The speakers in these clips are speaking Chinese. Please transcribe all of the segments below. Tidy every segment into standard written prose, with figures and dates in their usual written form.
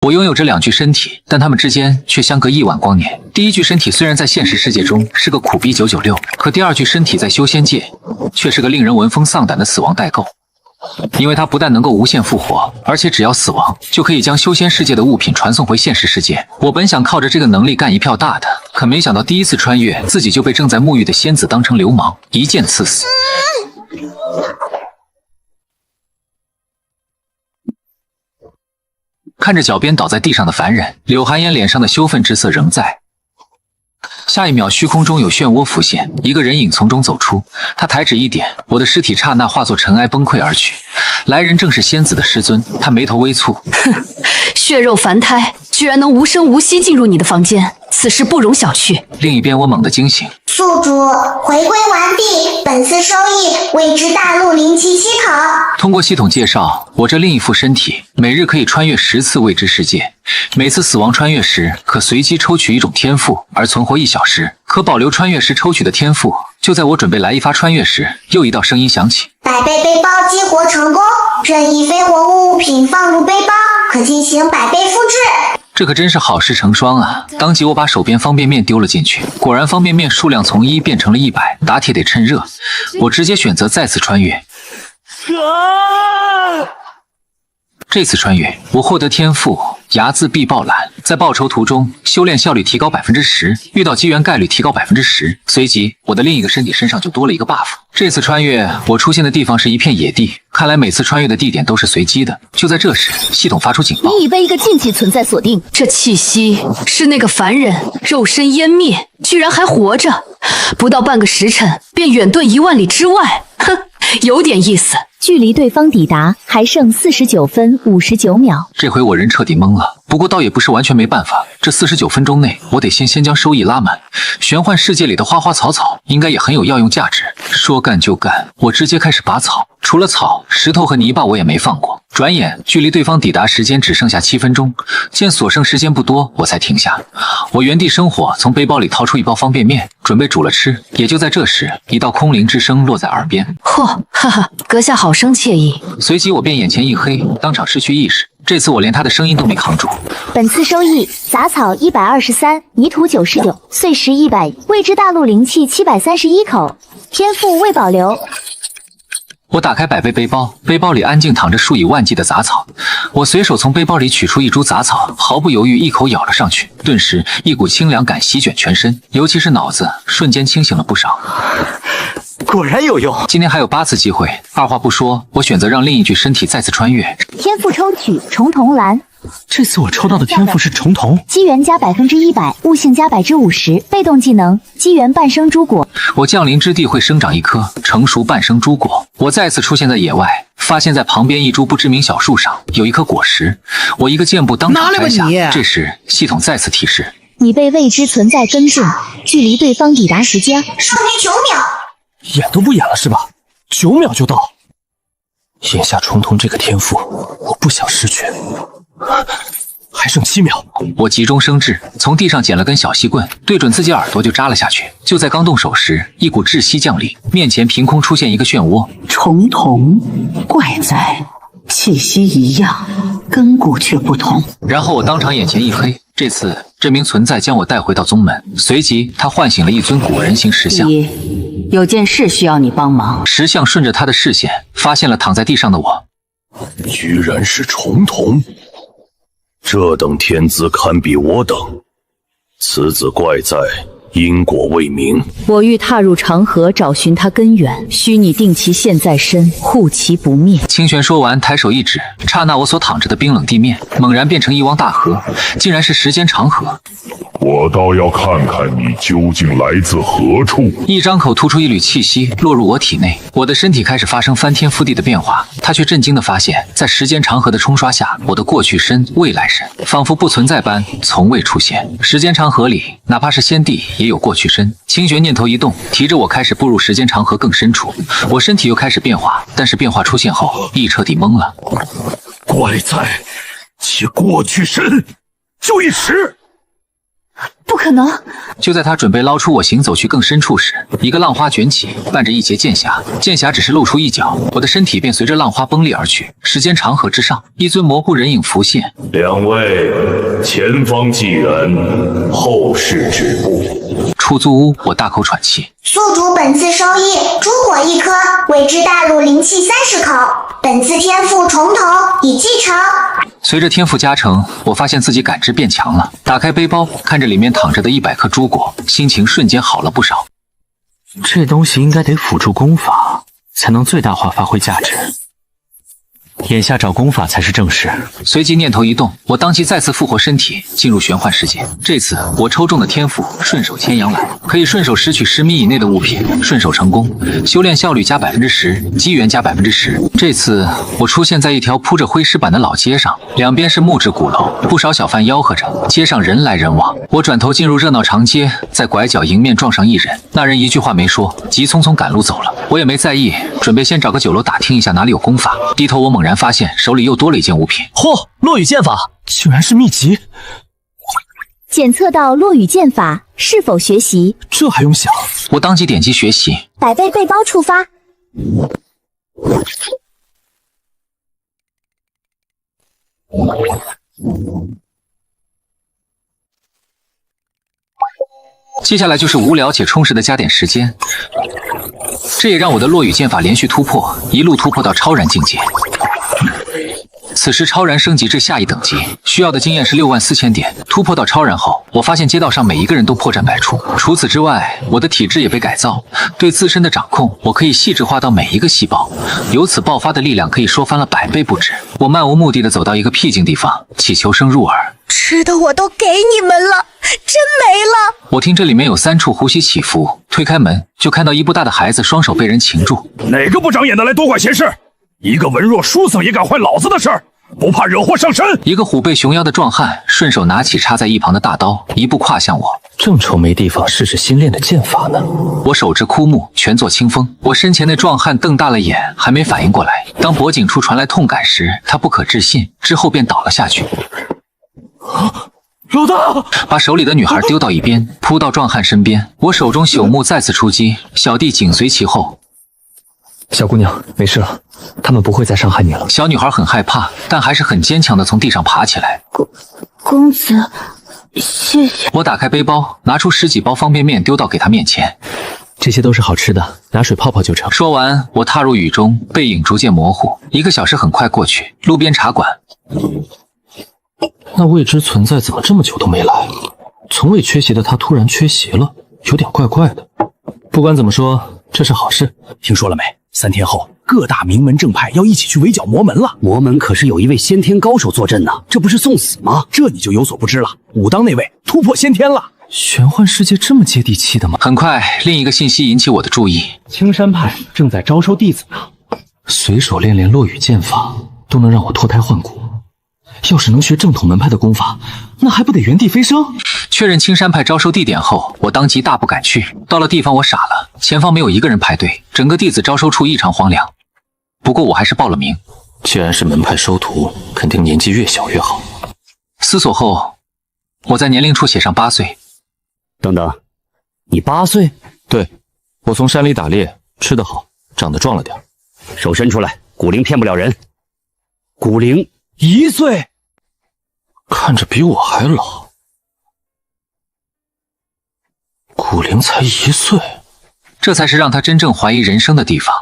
我拥有着两具身体，但它们之间却相隔1万光年。第一具身体虽然在现实世界中是个苦逼996，可第二具身体在修仙界却是个令人闻风丧胆的死亡代购。因为它不但能够无限复活，而且只要死亡，就可以将修仙世界的物品传送回现实世界。我本想靠着这个能力干一票大的，可没想到第一次穿越，自己就被正在沐浴的仙子当成流氓，一剑刺死。看着脚边倒在地上的凡人，柳寒烟脸上的羞愤之色仍在。下一秒，虚空中有漩涡浮现，一个人影从中走出。他抬指一点，我的尸体刹那化作尘埃崩溃而去。来人正是仙子的师尊，他眉头微蹙，哼，血肉凡胎，居然能无声无息进入你的房间，此事不容小觑。另一边，我猛地惊醒。宿主回归完毕，本次收益未知大陆灵气7口。通过系统介绍，我这另一副身体每日可以穿越10次未知世界，每次死亡穿越时可随机抽取一种天赋，而存活1小时，可保留穿越时抽取的天赋。就在我准备来一发穿越时，又一道声音响起：百倍背包激活成功，任意非活物品放入背包，可进行百倍复制。这可真是好事成双啊！当即我把手边方便面丢了进去，果然方便面数量从1变成了100，打铁得趁热。我直接选择再次穿越。这次穿越，我获得天赋睚眦必报蓝，在报仇途中修炼效率提高10%，遇到机缘概率提高10%。随即，我的另一个身体身上就多了一个 buff。这次穿越，我出现的地方是一片野地，看来每次穿越的地点都是随机的。就在这时，系统发出警报：你已被一个禁忌存在锁定。这气息是那个凡人肉身湮灭，居然还活着，不到半个时辰便远遁1万里之外，哼，有点意思。距离对方抵达还剩49分59秒。这回我人彻底懵了，不过倒也不是完全没办法。这49分钟内，我得先将收益拉满。玄幻世界里的花花草草应该也很有药用价值。说干就干，我直接开始拔草。除了草、石头和泥巴，我也没放过。转眼，距离对方抵达时间只剩下7分钟。见所剩时间不多，我才停下。我原地生火，从背包里掏出一包方便面，准备煮了吃。也就在这时，一道空灵之声落在耳边：嚯，哈哈，阁下好生惬意。随即我便眼前一黑，当场失去意识。这次我连他的声音都没扛住。本次收益：杂草123，泥土99，碎石100，未知大陆灵气731口，天赋未保留。我打开百倍背包，背包里安静躺着数以万计的杂草。我随手从背包里取出一株杂草，毫不犹豫一口咬了上去，顿时一股清凉感席卷全身，尤其是脑子，瞬间清醒了不少。果然有用。今天还有8次机会，二话不说，我选择让另一具身体再次穿越。天赋抽取重瞳蓝。这次我抽到的天赋是重瞳，机缘加100%，悟性加50%，被动技能机缘半生诸果。我降临之地会生长一棵成熟半生诸果。我再次出现在野外，发现在旁边一株不知名小树上有一颗果实，我一个箭步当场摘下。这时系统再次提示：你被未知存在跟进，距离对方抵达时间剩余9秒。演都不演了是吧？9秒就到。眼下重瞳这个天赋，我不想失去。还剩7秒，我急中生智，从地上捡了根小细棍，对准自己耳朵就扎了下去。就在刚动手时，一股窒息降临，面前凭空出现一个漩涡。重瞳，怪哉，气息一样，根骨却不同。然后我当场眼前一黑，这次这名存在将我带回到宗门，随即他唤醒了一尊古人形石像。有件事需要你帮忙。石像顺着他的视线，发现了躺在地上的我。居然是重瞳，这等天资堪比我等，此子怪哉，因果未明。我欲踏入长河，找寻它根源，需你定其现在身，护其不灭。清玄说完，抬手一指，刹那我所躺着的冰冷地面猛然变成一汪大河，竟然是时间长河。我倒要看看你究竟来自何处！一张口吐出一缕气息，落入我体内，我的身体开始发生翻天覆地的变化。他却震惊地发现，在时间长河的冲刷下，我的过去身、未来身仿佛不存在般，从未出现。时间长河里，哪怕是先帝也有过去身。清玄念头一动，提着我开始步入时间长河更深处。我身体又开始变化，但是变化出现后，亦彻底懵了。怪哉，其过去身就一时。不可能！就在他准备捞出我行走去更深处时，一个浪花卷起，伴着一截剑霞。剑霞只是露出一角，我的身体便随着浪花崩裂而去。时间长河之上，一尊模糊人影浮现。两位，前方继人，后事止步。出租屋，我大口喘气。宿主本次收益诸果1颗，未知大陆灵气30口。本次天赋重头已继承。随着天赋加成，我发现自己感知变强了。打开背包，看着里面躺着的100颗诸果，心情瞬间好了不少。这东西应该得辅助功法，才能最大化发挥价值。眼下找功法才是正事。随即念头一动，我当即再次复活身体，进入玄幻世界。这次我抽中的天赋顺手牵羊来，可以顺手拾取10米以内的物品，顺手成功，修炼效率加10%，机缘加10%。这次我出现在一条铺着灰石板的老街上，两边是木质鼓楼，不少小贩吆喝着，街上人来人往。我转头进入热闹长街，在拐角迎面撞上一人，那人一句话没说，急匆匆赶路走了。我也没在意，准备先找个酒楼打听一下哪里有功法。低头我猛然发现手里又多了一件物品。嚯，落羽剑法竟然是秘籍！检测到落羽剑法，是否学习？这还用想？我当即点击学习，百倍背包触发。接下来就是无聊且充实的加点时间，这也让我的落羽剑法连续突破，一路突破到超然境界。此时超然升级至下一等级，需要的经验是64000点。突破到超然后，我发现街道上每一个人都破绽百出。除此之外，我的体质也被改造，对自身的掌控我可以细致化到每一个细胞，由此爆发的力量可以说翻了100倍不止。我漫无目的的走到一个僻静地方，祈求声入耳。吃的我都给你们了，真没了。我听这里面有3处呼吸起伏，推开门就看到一不大的孩子双手被人擒住。哪个不长眼的来多管闲事？一个文弱书生也敢坏老子的事儿，不怕惹祸上身？一个虎背熊腰的壮汉顺手拿起插在一旁的大刀，一步跨向我。正愁没地方试试新练的剑法呢。我手持枯木，拳作清风。我身前的壮汉瞪大了眼，还没反应过来。当脖颈处传来痛感时，他不可置信，之后便倒了下去。老大，把手里的女孩丢到一边，扑到壮汉身边。我手中朽木再次出击，小弟紧随其后。小姑娘，没事了，他们不会再伤害你了。小女孩很害怕，但还是很坚强的从地上爬起来。公子，谢谢。我打开背包，拿出10几包方便面丢到给她面前。这些都是好吃的，拿水泡泡就成。说完，我踏入雨中，背影逐渐模糊。1个小时很快过去，路边茶馆。那未知存在怎么这么久都没来？从未缺席的他突然缺席了，有点怪怪的。不管怎么说，这是好事。听说了没？3天后，各大名门正派要一起去围剿魔门了。魔门可是有一位先天高手坐镇呢，这不是送死吗？这你就有所不知了。武当那位突破先天了。玄幻世界这么接地气的吗？很快，另一个信息引起我的注意。青山派正在招收弟子呢，随手练练落羽剑法，都能让我脱胎换骨。要是能学正统门派的功法，那还不得原地飞升？确认青山派招收地点后，我当即大步赶去。到了地方，我傻了，前方没有一个人排队，整个弟子招收处异常荒凉。不过我还是报了名。既然是门派收徒，肯定年纪越小越好。思索后，我在年龄处写上8岁。等等，你8岁？对，我从山里打猎，吃得好，长得壮了点。手伸出来，古灵骗不了人。古灵1岁。看着比我还老，古灵才1岁，这才是让他真正怀疑人生的地方。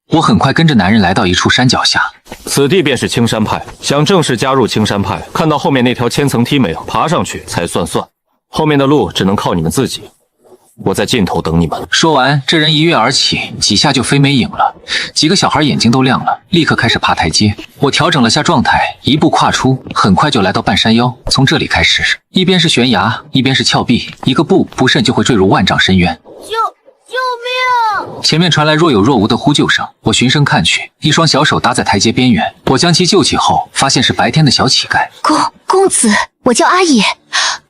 我很快跟着男人来到一处山脚下，此地便是青山派。想正式加入青山派，看到后面那条千层梯没有？爬上去才算。后面的路只能靠你们自己。我在尽头等你们。说完，这人一跃而起，几下就飞没影了。几个小孩眼睛都亮了，立刻开始爬台阶。我调整了下状态，一步跨出，很快就来到半山腰。从这里开始，一边是悬崖，一边是峭壁，一个不慎就会坠入万丈深渊。救命！前面传来若有若无的呼救声，我循声看去，一双小手搭在台阶边缘。我将其救起后，发现是白天的小乞丐。公子，我叫阿野。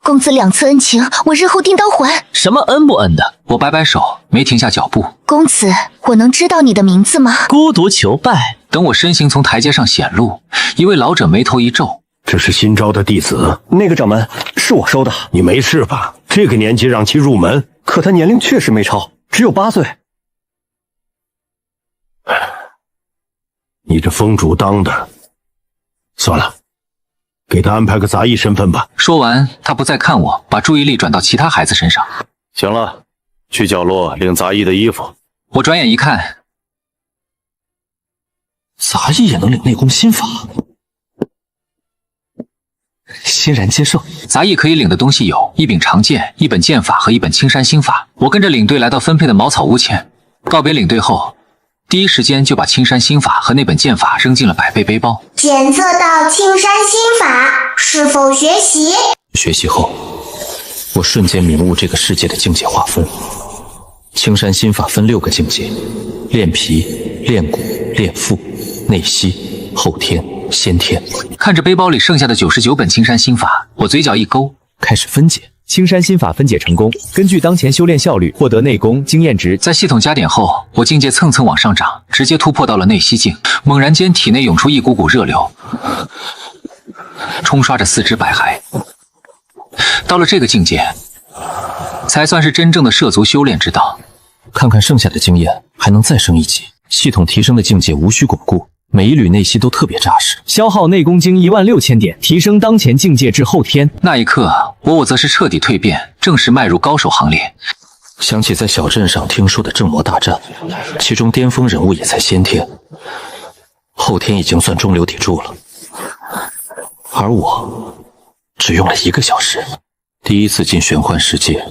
公子2次恩情，我日后定当还。什么恩不恩的？我摆摆手，没停下脚步。公子，我能知道你的名字吗？孤独求败。等我身形从台阶上显露，一位老者眉头一皱：“这是新招的弟子。那个掌门是是我收的。你没事吧？这个年纪让其入门，可他年龄确实没超，只有8岁。你这封主当的，算了，给他安排个杂役身份吧。说完，他不再看我，把注意力转到其他孩子身上。行了，去角落领杂役的衣服。我转眼一看，杂役也能领内功心法，欣然接受。杂役可以领的东西有一柄长剑、一本剑法和一本青山心法。我跟着领队来到分配的茅草屋前，告别领队后，第一时间就把青山心法和那本剑法扔进了百倍背包。检测到青山心法，是否学习？学习后，我瞬间明悟这个世界的境界划分。青山心法分6个境界：练皮、练骨、练腹、内息、后天、先天。看着背包里剩下的99本青山心法，我嘴角一勾，开始分解。青山心法分解成功，根据当前修炼效率获得内功经验值。在系统加点后，我境界蹭蹭往上涨，直接突破到了内息境。猛然间，体内涌出一股股热流，冲刷着四肢百骸。到了这个境界，才算是真正的涉足修炼之道。看看剩下的经验，还能再升一级。系统提升的境界无需巩固，每一缕内息都特别扎实。消耗内功经16000点，提升当前境界至后天。那一刻，我则是彻底蜕变，正式迈入高手行列。想起在小镇上听说的正魔大战，其中巅峰人物也才先天，后天已经算中流砥柱了，而我只用了1个小时。第一次进玄幻世界，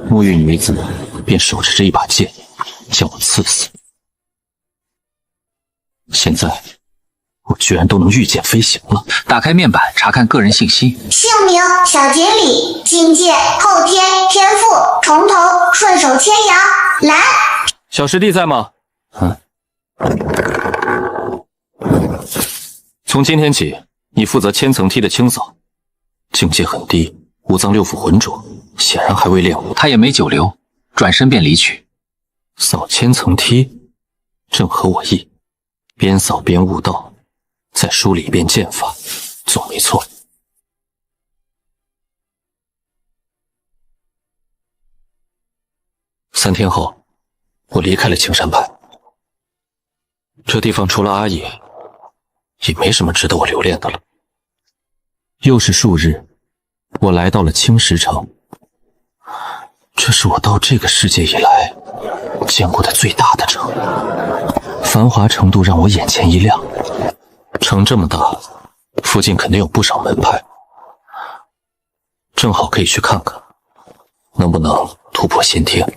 沐浴女子便手持着一把剑将我刺死。现在我居然都能御剑飞行了。打开面板查看个人信息：姓名小锦鲤，境界后天，天赋重头，顺手牵羊。来，小师弟在吗？从今天起，你负责千层梯的清扫，境界很低，五脏六腑浑浊，显然还未练武。他也没久留，转身便离去。扫千层梯，正合我意。边扫边悟道，再梳理一遍剑法，总没错。3天后，我离开了青山派。这地方除了阿野，也没什么值得我留恋的了。又是数日，我来到了青石城。这是我到这个世界以来见过的最大的城，繁华程度让我眼前一亮。城这么大，附近肯定有不少门派，正好可以去看看，能不能突破先天。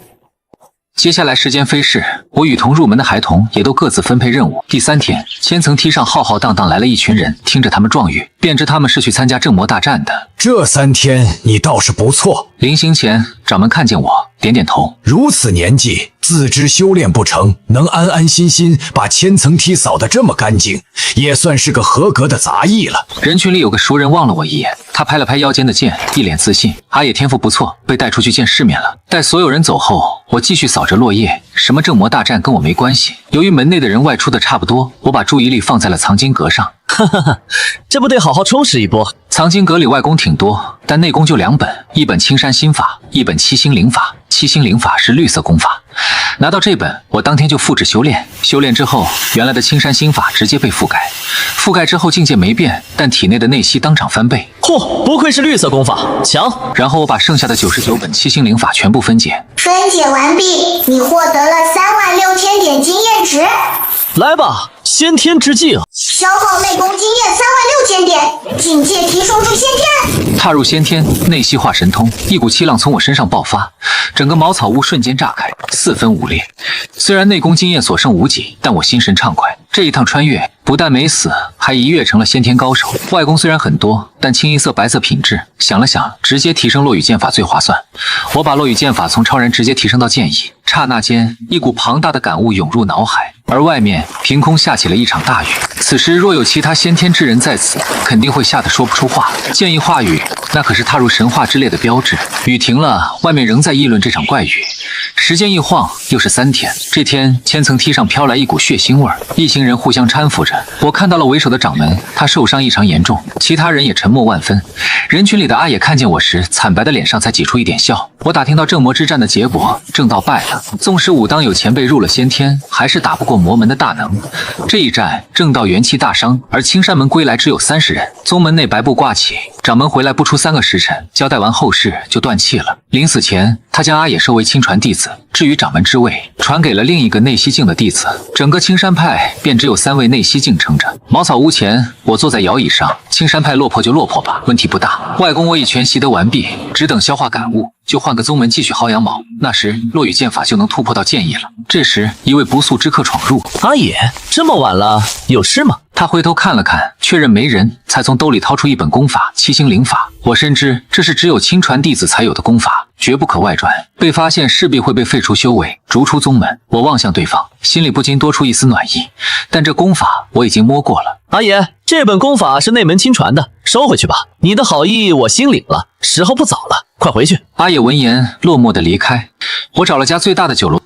接下来时间飞逝，我与同入门的孩童也都各自分配任务。第3天，千层梯上浩浩荡荡来了一群人，听着他们状语，便知他们是去参加正魔大战的。这3天你倒是不错。临行前，掌门看见我，点点头。如此年纪，自知修炼不成，能安安心心把千层梯扫得这么干净，也算是个合格的杂役了。人群里有个熟人望了我一眼，他拍了拍腰间的剑，一脸自信。阿野天赋不错，被带出去见世面了。待所有人走后，我继续扫着落叶。什么正魔大战跟我没关系。由于门内的人外出的差不多，我把注意力放在了藏经阁上。哈哈哈，这不得好好充实一波。藏经阁里外功挺多，但内功就2本，一本青山心法，一本七星灵法。七星灵法是绿色功法，拿到这本，我当天就复制修炼。修炼之后，原来的青山心法直接被覆盖，覆盖之后境界没变，但体内的内息当场翻倍。嚯，不愧是绿色功法，强！然后我把剩下的99本七星灵法全部分解。分解完毕，你获得了36000点经验值。来吧，先天之境，消耗内功经验36000点，境界提升至先天。踏入先天，内息化神通，一股气浪从我身上爆发，整个茅草屋瞬间炸开，4分5裂。虽然内功经验所剩无几，但我心神畅快。这一趟穿越，不但没死，还一跃成了先天高手。外功虽然很多，但清一色白色品质。想了想，直接提升落羽剑法最划算。我把落羽剑法从超人直接提升到剑意，刹那间，一股庞大的感悟涌入脑海。而外面凭空下起了一场大雨。此时若有其他先天之人在此，肯定会吓得说不出话。剑意化雨，那可是踏入神话之列的标志。雨停了，外面仍在议论这场怪雨。时间一晃，又是3天。这天，千层梯上飘来一股血腥味儿，一行人互相搀扶着。我看到了为首的掌门，他受伤异常严重，其他人也沉默万分。人群里的阿野看见我时，惨白的脸上才挤出一点笑。我打听到正魔之战的结果，正道败了。纵使武当有前辈入了先天，还是打不过魔门的大能。这一战，正道元气大伤，而青山门归来只有30人。宗门内白布挂起，掌门回来不出3个时辰，交代完后事就断气了。临死前，他将阿野收为亲传弟子，至于掌门之位，传给了另一个内西境的弟子。整个青山派便只有3位内西境撑着。茅草屋前，我坐在摇椅上，青山派落魄就落魄吧，问题不大。外公我已全习得完毕，只等消化感悟，就换个宗门继续薅羊毛。那时落羽剑法就能突破到剑意了。这时，一位不速之客闯入。阿野，这么晚了，有事吗？他回头看了看，确认没人，才从兜里掏出一本功法《七星灵法》。我深知这是只有亲传弟子才有的功法，绝不可外传。被发现势必会被废除修为，逐出宗门。我望向对方，心里不禁多出一丝暖意。但这功法我已经摸过了。阿野，这本功法是内门亲传的，收回去吧。你的好意我心领了，时候不早了，快回去。阿野闻言落寞地离开。我找了家最大的酒楼，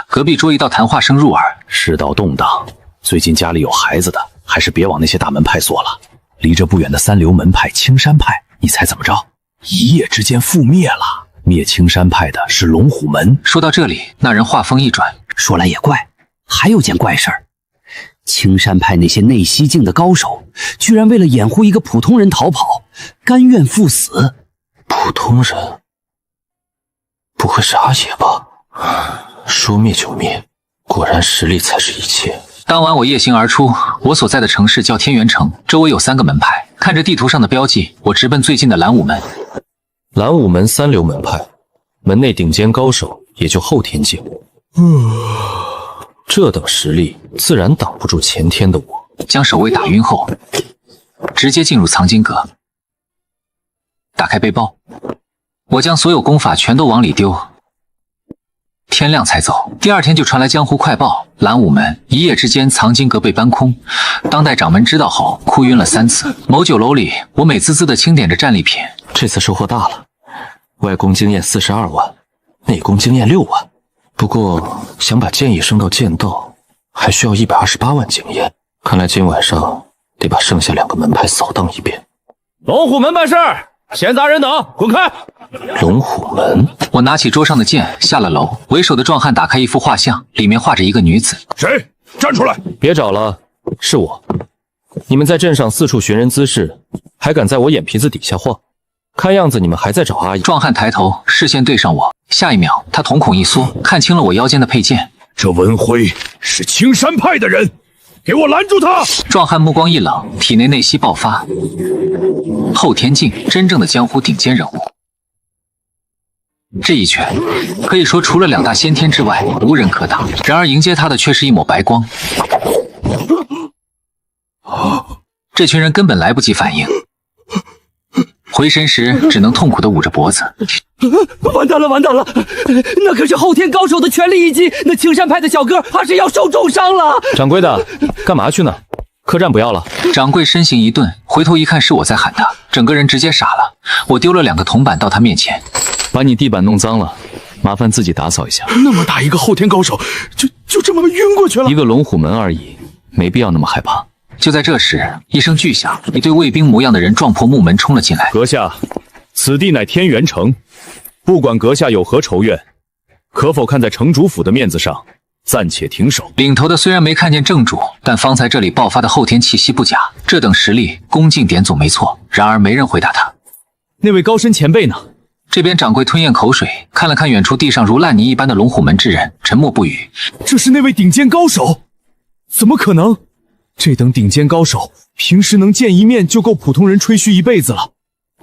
隔壁桌一道谈话声入耳。世道动荡，最近家里有孩子的，还是别往那些大门派索了。离这不远的三流门派青山派，你猜怎么着？一夜之间覆灭了。灭青山派的是龙虎门。说到这里，那人话锋一转，说来也怪，还有件怪事儿。青山派那些内西境的高手，居然为了掩护一个普通人逃跑，甘愿赴死。普通人？不会是阿野吧？说灭就灭，果然实力才是一切。当晚我夜行而出，我所在的城市叫天元城，周围有3个门派。看着地图上的标记，我直奔最近的蓝武门。蓝武门3流门派，门内顶尖高手也就后天境。这等实力自然挡不住前天的我。将守卫打晕后，直接进入藏经阁，打开背包，我将所有功法全都往里丢。天亮才走。第2天就传来江湖快报，蓝武门一夜之间藏经阁被搬空。当代掌门知道后，哭晕了3次。某酒楼里，我美滋滋地清点着战利品。这次收获大了，外功经验42万，内功经验6万。不过想把剑意升到剑道，还需要128万经验。看来今晚上得把剩下2个门派扫荡一遍。龙虎门办事，闲杂人等滚开！龙虎门，我拿起桌上的剑，下了楼。为首的壮汉打开一幅画像，里面画着一个女子。谁？站出来！别找了，是我。你们在镇上四处寻人滋事，还敢在我眼皮子底下晃？看样子你们还在找阿姨。壮汉抬头，视线对上我，下一秒他瞳孔一缩，看清了我腰间的佩剑。这文辉是青山派的人，给我拦住他！壮汉目光一冷，体内内息爆发。后天境，真正的江湖顶尖人物。这一拳可以说除了2大先天之外无人可挡，然而迎接他的却是一抹白光。这群人根本来不及反应，回神时只能痛苦地捂着脖子。完蛋了，完蛋了！那可是后天高手的全力一击，那青山派的小哥怕是要受重伤了。掌柜的，干嘛去呢？客栈不要了。掌柜身形一顿，回头一看是我在喊他，整个人直接傻了。我丢了2个铜板到他面前，把你地板弄脏了，麻烦自己打扫一下。那么大一个后天高手，就这么晕过去了。一个龙虎门而已，没必要那么害怕。就在这时，一声巨响，一队卫兵模样的人撞破木门冲了进来。阁下，此地乃天元城，不管阁下有何仇怨，可否看在城主府的面子上，暂且停手。领头的虽然没看见正主，但方才这里爆发的后天气息不假，这等实力恭敬点总没错。然而没人回答他。那位高深前辈呢？这边掌柜吞咽口水，看了看远处地上如烂泥一般的龙虎门之人，沉默不语。这是那位顶尖高手？怎么可能？这等顶尖高手，平时能见一面就够普通人吹嘘一辈子了，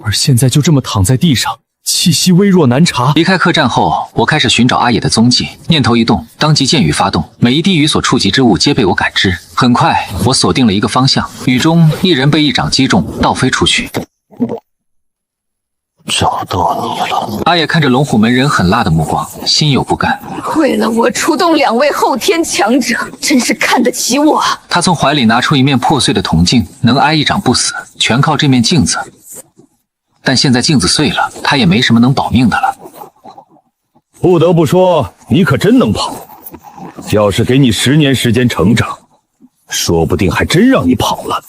而现在就这么躺在地上，气息微弱难察。离开客栈后，我开始寻找阿野的踪迹，念头一动，当即剑雨发动，每一滴雨所触及之物皆被我感知。很快，我锁定了一个方向，雨中一人被一掌击中，倒飞出去。找到你了。阿野看着龙虎门人狠辣的目光，心有不甘。为了我出动2位后天强者，真是看得起我。他从怀里拿出一面破碎的铜镜，能挨一掌不死，全靠这面镜子。但现在镜子碎了，他也没什么能保命的了。不得不说，你可真能跑。要是给你10年时间成长，说不定还真让你跑了。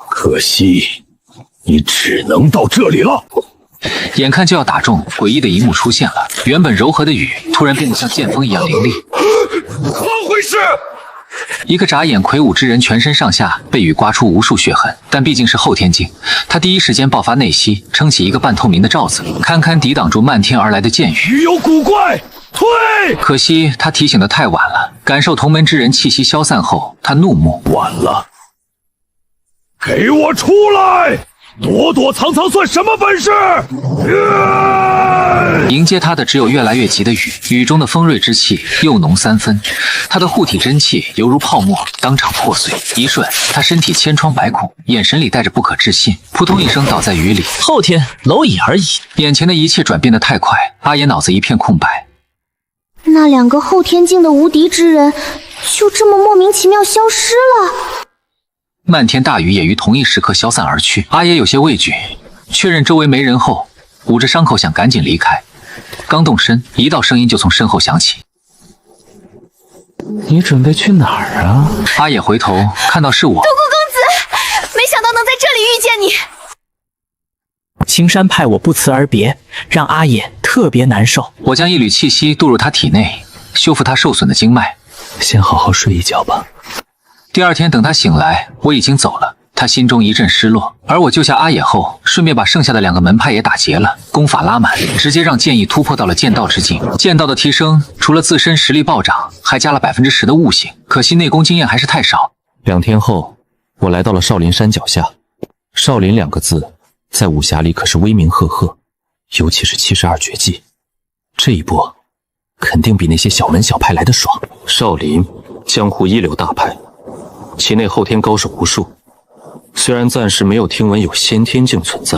可惜，你只能到这里了。眼看就要打中，诡异的一幕出现了。原本柔和的雨，突然变得像剑锋一样凌厉。怎么回事？一个眨眼，魁梧之人全身上下被雨刮出无数血痕，但毕竟是后天境，他第一时间爆发内息，撑起一个半透明的罩子，堪堪抵挡住漫天而来的剑雨。雨有古怪，退！可惜他提醒的太晚了，感受同门之人气息消散后，他怒目：晚了，给我出来！躲躲藏藏算什么本事？迎接他的只有越来越急的雨，雨中的锋锐之气又浓3分，他的护体真气犹如泡沫，当场破碎。一瞬，他身体千疮百孔，眼神里带着不可置信，扑通一声倒在雨里。后天蝼蚁而已。眼前的一切转变得太快，阿野脑子一片空白。那2个后天境的无敌之人，就这么莫名其妙消失了。漫天大雨也于同一时刻消散而去。阿野有些畏惧，确认周围没人后，捂着伤口想赶紧离开。刚动身，一道声音就从身后响起：“你准备去哪儿啊？”阿野回头看到是我。独孤公子，没想到能在这里遇见你。青山派我不辞而别，让阿野特别难受。我将一缕气息渡入他体内，修复他受损的经脉。先好好睡一觉吧。第二天等他醒来，我已经走了。他心中一阵失落，而我救下阿野后，顺便把剩下的2个门派也打劫了，功法拉满，直接让剑意突破到了剑道之境。剑道的提升，除了自身实力暴涨，还加了10%的悟性。可惜内功经验还是太少。2天后，我来到了少林山脚下。少林2个字，在武侠里可是威名赫赫，尤其是72绝技，这一波肯定比那些小门小派来的爽。少林，江湖一流大派，其内后天高手无数。虽然暂时没有听闻有先天境存在，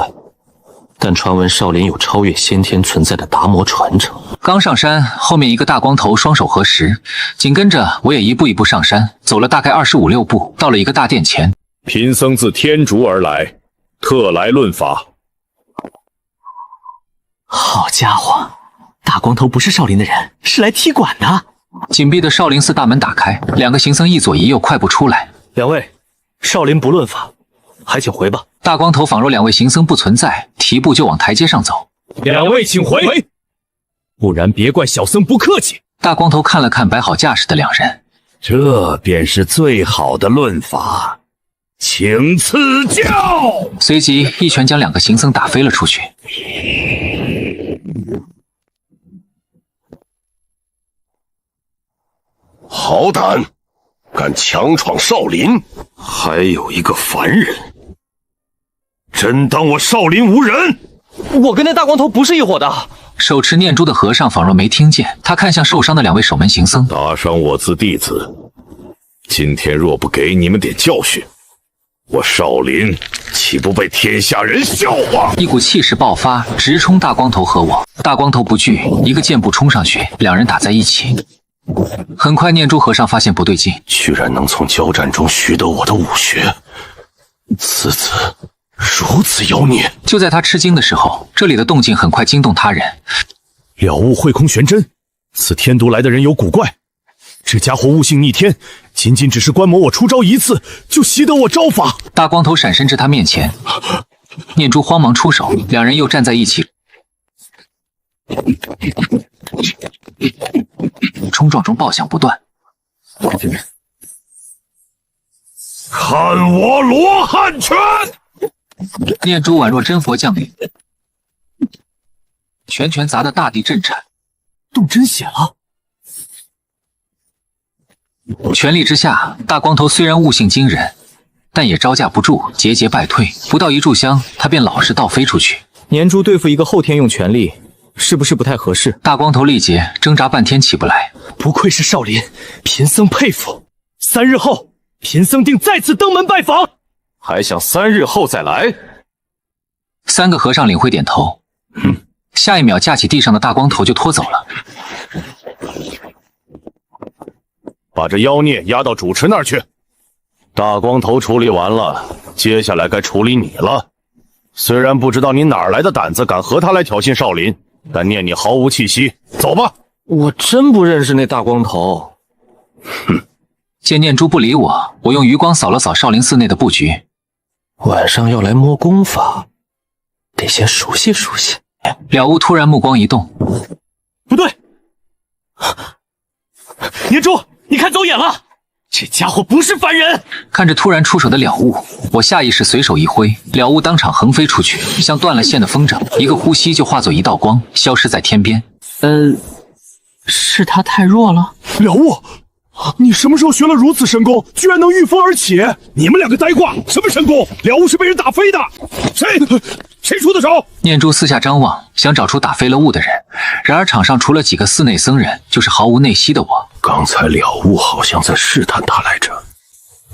但传闻少林有超越先天存在的达摩传承。刚上山，后面一个大光头双手合十，紧跟着我也一步一步上山，走了大概25、6步，到了一个大殿前。贫僧自天竺而来，特来论法。好家伙，大光头不是少林的人，是来踢馆的。紧闭的少林寺大门打开，2个行僧一左一右快步出来。2位，少林不论法，还请回吧。大光头仿若2位行僧不存在，提步就往台阶上走。2位请回，不然别怪小僧不客气。大光头看了看摆好架势的2人，这便是最好的论法，请赐教。随即一拳将2个行僧打飞了出去。好胆，敢强闯少林，还有一个凡人，真当我少林无人？我跟那大光头不是一伙的。手持念珠的和尚仿若没听见，他看向受伤的2位守门行僧，打伤我自弟子，今天若不给你们点教训，我少林岂不被天下人笑话？一股气势爆发，直冲大光头和我。大光头不惧，一个箭步冲上去，2人打在一起。很快，念珠和尚发现不对劲，居然能从交战中学得我的武学，此子如此妖孽。就在他吃惊的时候，这里的动静很快惊动他人。了悟慧空玄真，此天竺来的人有古怪，这家伙悟性逆天，仅仅只是观摩我出招一次，就习得我招法。大光头闪身至他面前，念珠慌忙出手，2人又站在一起，冲撞中爆响不断。看我罗汉拳！念珠宛若真佛降临，拳拳砸得大地震颤，动真血了。全力之下，大光头虽然悟性惊人，但也招架不住，节节败退。不到1炷香，他便老实倒飞出去。念珠对付一个后天用全力，是不是不太合适？大光头力竭，挣扎半天起不来。不愧是少林，贫僧佩服。3日后，贫僧定再次登门拜访。还想3日后再来？3个和尚领会点头。下一秒，架起地上的大光头就拖走了。把这妖孽押到主持那儿去。大光头处理完了，接下来该处理你了。虽然不知道你哪来的胆子敢和他来挑衅少林，但念你毫无气息，走吧。我真不认识那大光头。见念珠不理我，我用余光扫了扫少林寺内的布局。晚上要来摸功法，得先熟悉熟悉。了悟突然目光一动，不对，念珠，你看走眼了，这家伙不是凡人。看着突然出手的了悟，我下意识随手一挥，了悟当场横飞出去，像断了线的风筝，一个呼吸就化作一道光，消失在天边。是他太弱了。了悟，你什么时候学了如此神功，居然能御风而起？你们两个呆挂，什么神功？了悟是被人打飞的，谁出的手？念珠四下张望，想找出打飞了雾的人，然而场上除了几个寺内僧人，就是毫无内息的我。刚才了悟好像在试探他来着。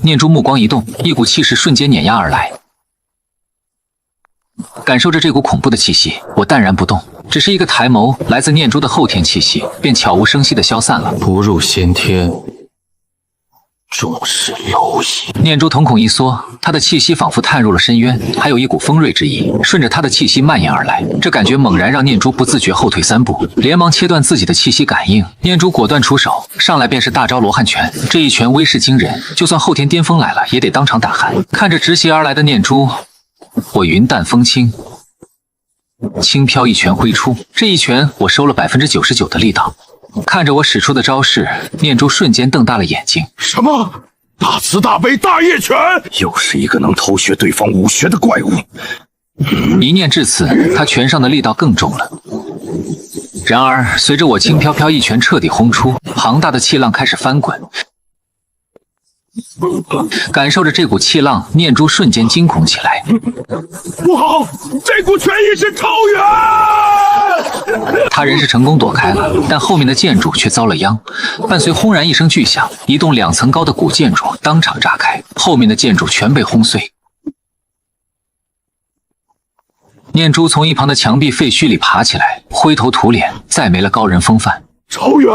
念珠目光一动，一股气势瞬间碾压而来。感受着这股恐怖的气息，我淡然不动，只是一个抬眸，来自念珠的后天气息便悄无声息地消散了。不入先天，终是蝼蚁。念珠瞳孔一缩，她的气息仿佛探入了深渊，还有一股锋锐之意顺着她的气息蔓延而来。这感觉猛然让念珠不自觉后退3步，连忙切断自己的气息感应。念珠果断出手，上来便是大招罗汉拳。这一拳威势惊人，就算后天巅峰来了，也得当场打鼾。看着直袭而来的念珠，我云淡风轻，轻飘一拳挥出。这一拳我收了99%的力道。看着我使出的招式，念珠瞬间瞪大了眼睛。什么？大慈大悲大业拳？又是一个能偷学对方武学的怪物。一念至此，他拳上的力道更重了。然而随着我轻飘飘一拳彻底轰出，庞大的气浪开始翻滚。感受着这股气浪，念珠瞬间惊恐起来。不好，这股拳意是超远！他人是成功躲开了，但后面的建筑却遭了殃。伴随轰然一声巨响，一栋2层高的古建筑当场炸开，后面的建筑全被轰碎。念珠从一旁的墙壁废墟里爬起来，灰头土脸，再没了高人风范。超远？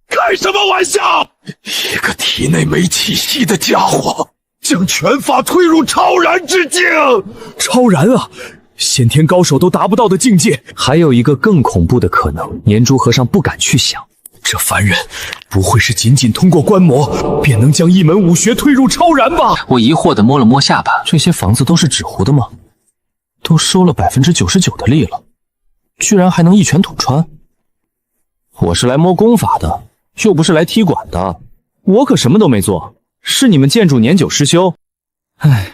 开什么玩笑！一个体内没气息的家伙，将拳法推入超然之境。超然啊，先天高手都达不到的境界。还有一个更恐怖的可能，念珠和尚不敢去想，这凡人不会是仅仅通过观摩便能将一门武学推入超然吧？我疑惑地摸了摸下巴，这些房子都是纸糊的吗？都收了99%的力了，居然还能一拳捅穿。我是来摸功法的，又不是来踢馆的，我可什么都没做，是你们建筑年久失修。唉，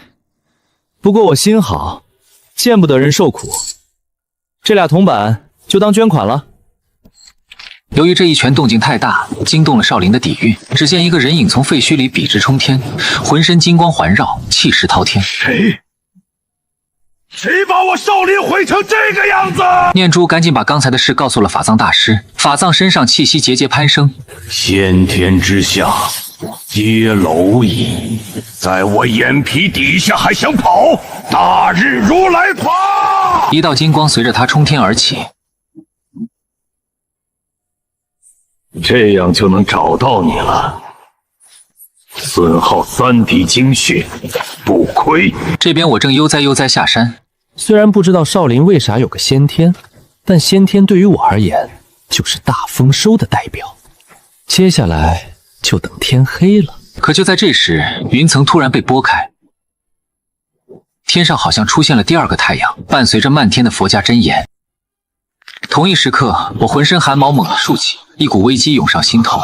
不过我心好，见不得人受苦。这俩铜板就当捐款了。由于这一拳动静太大，惊动了少林的底蕴。只见一个人影从废墟里笔直冲天，浑身金光环绕，气势滔天。谁把我少林毁成这个样子？念珠赶紧把刚才的事告诉了法藏大师。法藏身上气息节节攀升，先天之下皆蝼蚁，在我眼皮底下还想跑？大日如来法！一道金光随着他冲天而起。这样就能找到你了。损耗3滴精血，不亏。这边我正悠哉下山。虽然不知道少林为啥有个先天，但先天对于我而言就是大丰收的代表。接下来就等天黑了。可就在这时，云层突然被拨开，天上好像出现了第2个太阳，伴随着漫天的佛家真言。同一时刻，我浑身汗毛猛地竖起，一股危机涌上心头。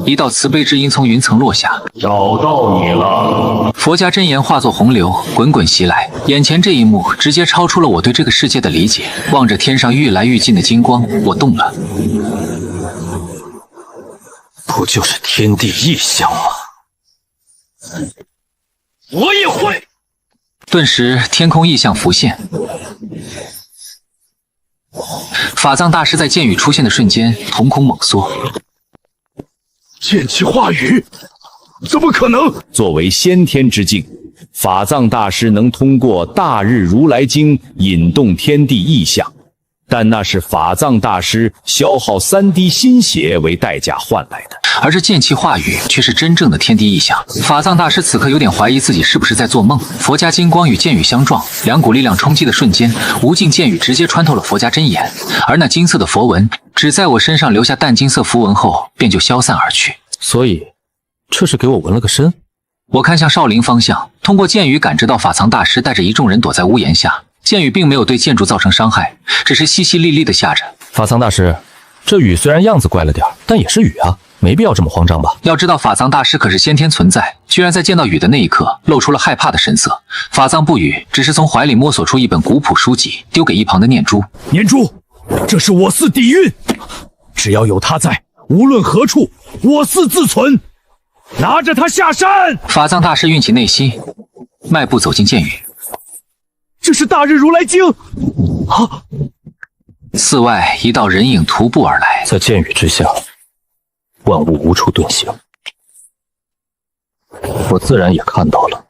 一道慈悲之音从云层落下，找到你了。佛家真言化作洪流，滚滚袭来。眼前这一幕直接超出了我对这个世界的理解。望着天上愈来愈近的金光，我动了。不就是天地异象吗？我也会。顿时，天空异象浮现。法藏大师在剑雨出现的瞬间，瞳孔猛缩。剑气化雨，怎么可能？作为先天之境，法藏大师能通过大日如来经引动天地异象，但那是法藏大师消耗3滴心血为代价换来的。而这剑气化雨却是真正的天地异象。法藏大师此刻有点怀疑自己是不是在做梦。佛家金光与剑雨相撞，2股力量冲击的瞬间，无尽剑雨直接穿透了佛家真言，而那金色的佛纹只在我身上留下淡金色符文后便就消散而去。所以这是给我纹了个身。我看向少林方向，通过剑雨感知到法藏大师带着一众人躲在屋檐下。剑雨并没有对建筑造成伤害，只是淅淅沥沥的下着。法藏大师，这雨虽然样子怪了点，但也是雨啊，没必要这么慌张吧？要知道法藏大师可是先天存在，居然在见到雨的那一刻露出了害怕的神色。法藏不语，只是从怀里摸索出一本古朴书籍，丢给一旁的念珠。念珠，这是我寺底蕴，只要有他在，无论何处，我寺自存。拿着他下山！法藏大师运起内息，迈步走进剑雨。这是大日如来经啊！寺外一道人影徒步而来，在剑雨之下，万物无处遁形。我自然也看到了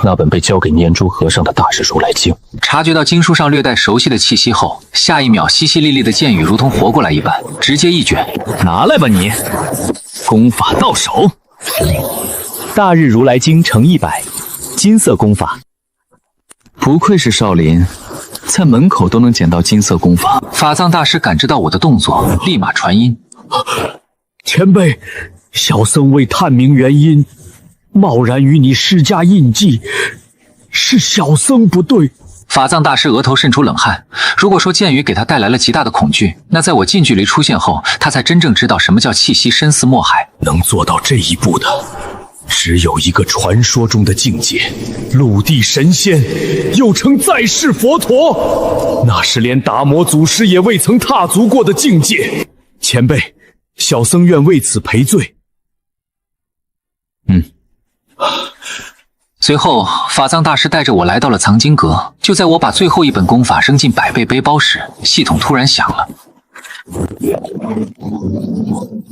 那本被交给念珠和尚的大日如来经。察觉到经书上略带熟悉的气息后，下一秒淅淅沥沥的剑雨如同活过来一般，直接一卷。拿来吧你！功法到手。大日如来经乘100，金色功法。不愧是少林，在门口都能捡到金色功法。法藏大师感知到我的动作，立马传音：前辈，小僧为探明原因，贸然与你施加印记，是小僧不对。法藏大师额头渗出冷汗。如果说剑雨给他带来了极大的恐惧，那在我近距离出现后，他才真正知道什么叫气息深似墨海。能做到这一步的，只有一个传说中的境界，陆地神仙，又称在世佛陀，那是连达摩祖师也未曾踏足过的境界。前辈，小僧愿为此赔罪。随后，法藏大师带着我来到了藏经阁。就在我把最后一本功法扔进百倍背包时，系统突然响了。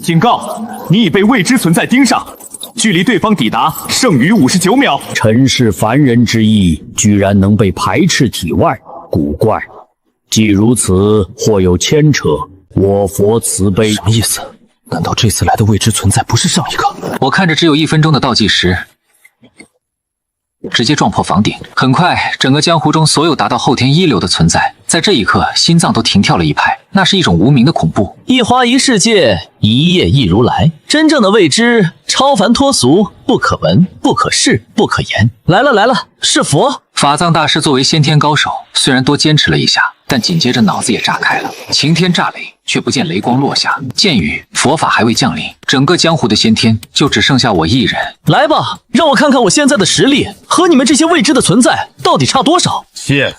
警告，你已被未知存在盯上，距离对方抵达剩余59秒。臣是凡人之意，居然能被排斥体外，古怪。既如此，或有牵扯，我佛慈悲。什么意思？难道这次来的未知存在不是上一个？我看着只有1分钟的倒计时，直接撞破房顶。很快，整个江湖中所有达到后天一流的存在，在这一刻心脏都停跳了一拍。那是一种无名的恐怖。一花一世界，一叶一如来。真正的未知，超凡脱俗，不可闻，不可视，不可言。来了来了，是佛。法藏大师作为先天高手，虽然多坚持了一下，但紧接着脑子也炸开了。晴天炸雷，却不见雷光落下。剑雨，佛法还未降临，整个江湖的先天就只剩下我一人。来吧，让我看看我现在的实力和你们这些未知的存在到底差多少。剑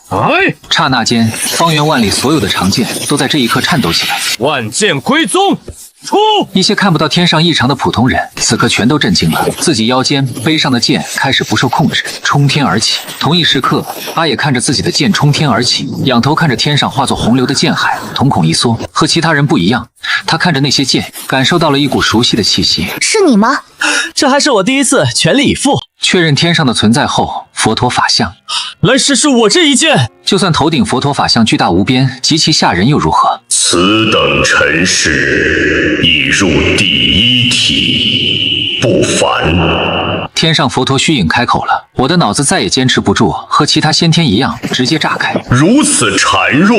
刹那间，方圆万里所有的长剑都在这一刻颤抖起来。万剑归宗。出！一些看不到天上异常的普通人，此刻全都震惊了，自己腰间背上的剑开始不受控制，冲天而起。同一时刻，阿野看着自己的剑冲天而起，仰头看着天上化作洪流的剑海，瞳孔一缩。和其他人不一样，他看着那些剑，感受到了一股熟悉的气息。是你吗？这还是我第一次全力以赴。确认天上的存在后，佛陀法相，来试试我这一剑。就算头顶佛陀法相巨大无边，极其吓人又如何？此等尘世，已入第一体，不凡。天上佛陀虚影开口了，我的脑子再也坚持不住，和其他先天一样，直接炸开。如此孱弱，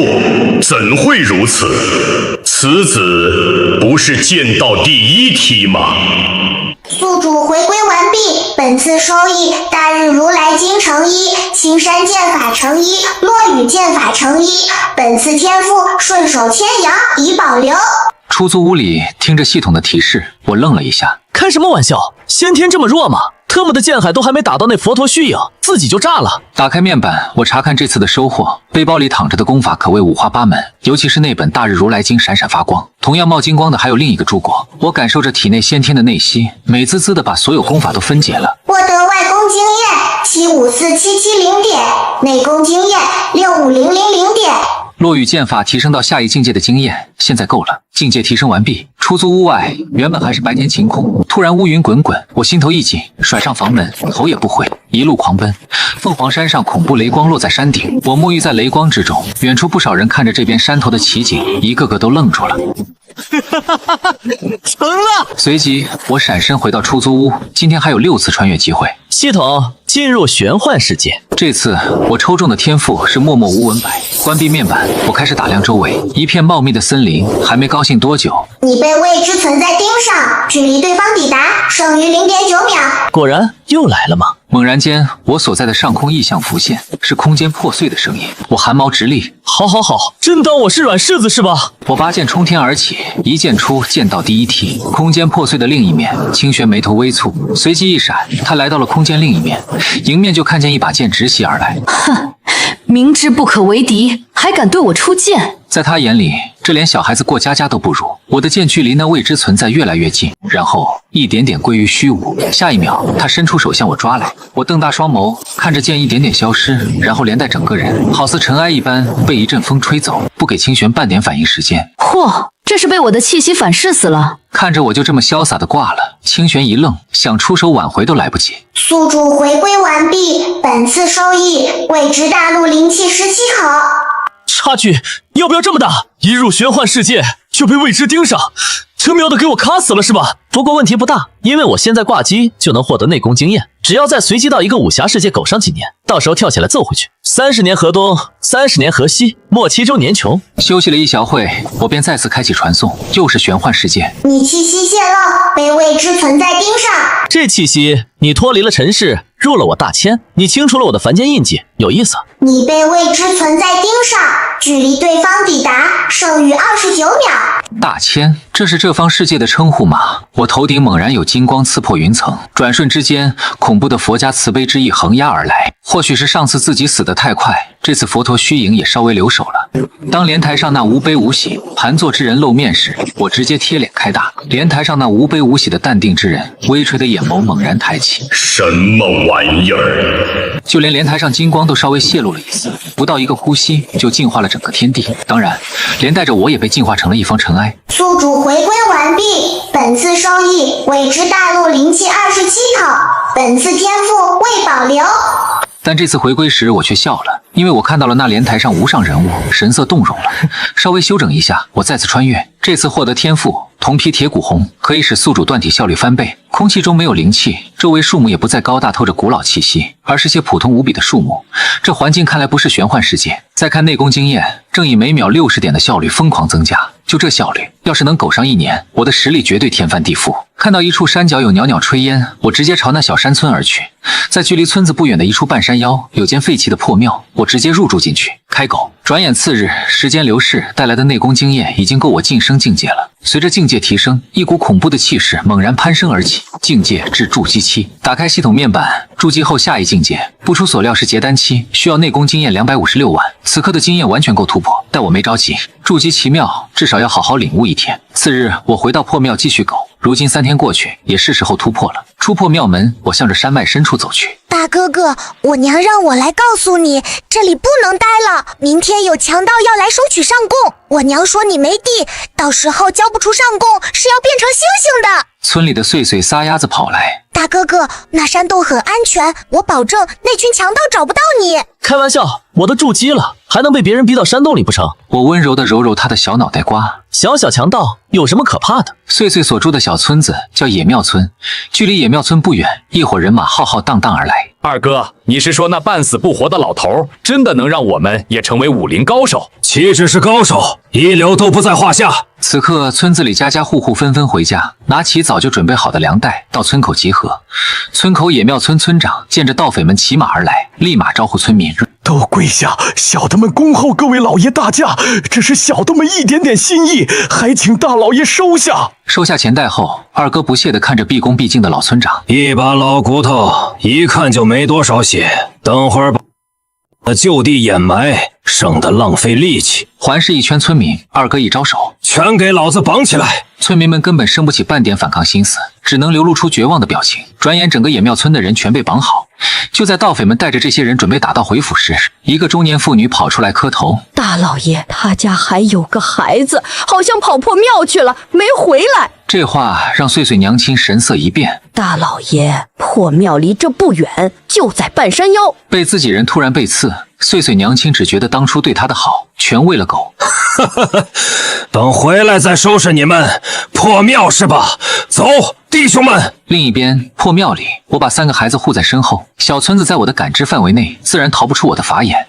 怎会如此？此子不是剑道第一体吗？宿主回归完毕，本次收益大日如来经乘1，青山剑法乘1，落雨剑法乘1，本次天赋顺手牵羊已保留。出租屋里听着系统的提示，我愣了一下。开什么玩笑？先天这么弱吗？特么的剑海都还没打到那佛陀虚影，自己就炸了。打开面板，我查看这次的收获。背包里躺着的功法可谓五花八门，尤其是那本大日如来经闪闪发光。同样冒金光的还有另一个珠果。我感受着体内先天的内息，美滋滋的把所有功法都分解了。获得外功经验754770点，内功经验65000点。落雨剑法提升到下一境界的经验，现在够了。境界提升完毕，出租屋外原本还是白天晴空，突然乌云滚滚，我心头一紧，甩上房门，头也不回，一路狂奔。凤凰山上恐怖雷光落在山顶，我沐浴在雷光之中。远处不少人看着这边山头的奇景，一个个都愣住了。成了！随即我闪身回到出租屋，今天还有6次穿越机会。系统进入玄幻世界。这次我抽中的天赋是默默无闻白。关闭面板，我开始打量周围，一片茂密的森林。还没高兴多久，你被未知存在盯上，距离对方抵达剩余0.9秒。果然又来了吗？猛然间，我所在的上空异象浮现，是空间破碎的声音。我汗毛直立。好，真当我是软柿子是吧？我拔剑冲天而起，一剑出，剑到第一梯。空间破碎的另一面，清玄眉头微蹙，随即一闪，他来到了空间另一面，迎面就看见一把剑直袭而来。哼，明知不可为敌，还敢对我出剑？在他眼里，这连小孩子过家家都不如。我的剑距离那未知存在越来越近，然后一点点归于虚无。下一秒，他伸出手向我抓来，我瞪大双眸，看着剑一点点消失，然后连带整个人，好似尘埃一般被一阵风吹走，不给清玄半点反应时间。嚯，这是被我的气息反噬死了。看着我就这么潇洒的挂了，清玄一愣，想出手挽回都来不及。宿主回归完毕，本次收益未知大陆灵气17口。差距要不要这么大？一入玄幻世界就被未知盯上，这喵的给我卡死了是吧？不过问题不大，因为我现在挂机就能获得内功经验，只要再随机到一个武侠世界苟上几年，到时候跳起来揍回去。30年河东，30年河西，莫欺周年穷。休息了一小会，我便再次开启传送，又是玄幻世界。你气息泄露，被未知存在盯上。这气息，你脱离了尘世，入了我大千，你清除了我的凡间印记，有意思。你被未知存在盯上，距离对方抵达剩余29秒。大千，这是这方世界的称呼吗？我头顶猛然有金光刺破云层，转瞬之间，恐怖的佛家慈悲之意横压而来。或许是上次自己死得太快，这次佛陀虚影也稍微留手了。当莲台上那无悲无喜、盘坐之人露面时，我直接贴脸开大。莲台上那无悲无喜的淡定之人，微垂的眼眸猛然抬起。什么玩意儿？就连莲台上金光都稍微泄露了一丝，不到一个呼吸就净化了整个天地。当然，连带着我也被净化成了一方尘埃。宿主回归完毕，本次收益未知大陆灵气27口，本次天赋未保留。但这次回归时，我却笑了，因为我看到了那莲台上无上人物，神色动容了。稍微休整一下，我再次穿越，这次获得天赋铜皮铁骨红，可以使宿主断体效率翻倍。空气中没有灵气，周围树木也不再高大透着古老气息，而是些普通无比的树木。这环境看来不是玄幻世界。再看内功经验，正以每秒60点的效率疯狂增加。就这效率，要是能苟上1年，我的实力绝对天翻地覆。看到一处山脚有袅袅炊烟，我直接朝那小山村而去。在距离村子不远的一处半山腰，有间废弃的破庙，我直接入住进去，开狗。转眼次日，时间流逝带来的内功经验已经够我晋升境界了。随着境界提升，一股恐怖的气势猛然攀升而起，境界至筑基期。打开系统面板，筑基后下一境界，不出所料是结丹期，需要内功经验256万。此刻的经验完全够突破，但我没着急，筑基奇妙，至少要好好领悟1天。次日，我回到破庙继续狗。如今3天过去，也是时候突破了。出破庙门，我向着山脉深处走去。大哥哥，我娘让我来告诉你，这里不能待了，明天有强盗要来收取上供。我娘说你没地，到时候交不出上供是要变成星星的。村里的穗穗撒丫子跑来，大哥哥，那山洞很安全，我保证那群强盗找不到你。开玩笑，我都筑基了，还能被别人逼到山洞里不成？我温柔地揉揉他的小脑袋瓜。小小强盗有什么可怕的？穗穗所住的小村子叫野庙村，距离野庙村不远，一伙人马浩浩荡荡而来。二哥，你是说那半死不活的老头真的能让我们也成为武林高手？岂止是高手，一流都不在话下。此刻，村子里家家户户纷纷回家，拿起早就准备好的粮袋到村口集合。村口野庙村村长见着盗匪们骑马而来，立马招呼村民：都跪下，小的们恭候各位老爷大驾，这是小的们一点点心意，还请大老爷收下。收下钱袋后，二哥不屑地看着毕恭毕敬的老村长：一把老骨头，一看就没多少血，等会儿把就地掩埋，省得浪费力气。环视一圈村民，二哥一招手，全给老子绑起来！村民们根本生不起半点反抗心思，只能流露出绝望的表情。转眼，整个野庙村的人全被绑好。就在盗匪们带着这些人准备打道回府时，一个中年妇女跑出来磕头：大老爷，他家还有个孩子，好像跑破庙去了，没回来。这话让穗穗娘亲神色一变。大老爷，破庙离这不远，就在半山腰。被自己人突然被刺，穗穗娘亲只觉得当初对她的好全喂了狗。等回来再收拾你们。破庙是吧？走，弟兄们！另一边破庙里，我把3个孩子护在身后，小村子在我的感知范围内，自然逃不出我的法眼。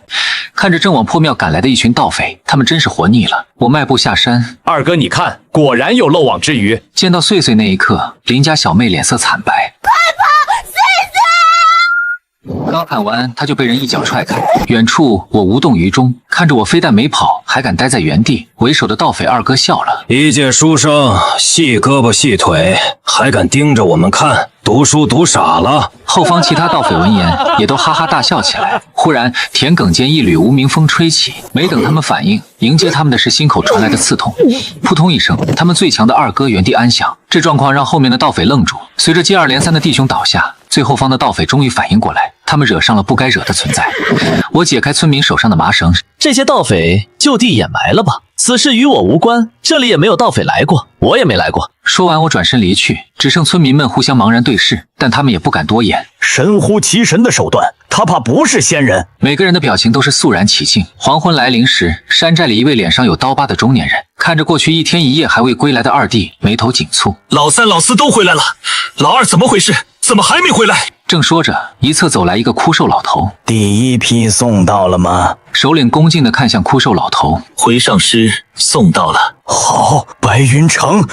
看着正往破庙赶来的一群盗匪，他们真是活腻了。我迈步下山，二哥，你看，果然有漏网之鱼。见到穗穗那一刻，邻家小妹脸色惨白。快跑，穗穗！刚喊完，他就被人一脚踹开。远处我无动于衷，看着我非但没跑，还敢待在原地。为首的盗匪二哥笑了：“一介书生，细胳膊细腿，还敢盯着我们看，读书读傻了。”后方其他盗匪闻言，也都哈哈大笑起来。忽然，田埂间一缕无名风吹起，没等他们反应，迎接他们的是心口传来的刺痛。扑通一声，他们最强的二哥原地安详。这状况让后面的盗匪愣住。随着接二连三的弟兄倒下，最后方的盗匪终于反应过来，他们惹上了不该惹的存在。我解开村民手上的麻绳，这些盗匪就地掩埋了吧，此事与我无关，这里也没有盗匪来过，我也没来过。说完，我转身离去，只剩村民们互相茫然对视，但他们也不敢多言。神乎其神的手段，他怕不是仙人。每个人的表情都是肃然起敬。黄昏来临时，山寨里一位脸上有刀疤的中年人看着过去1天1夜还未归来的二弟，眉头紧蹙。老三、老四都回来了，老二怎么回事？怎么还没回来？正说着，一侧走来一个枯瘦老头。第一批送到了吗？首领恭敬地看向枯瘦老头。回上师送到了。好，白云城，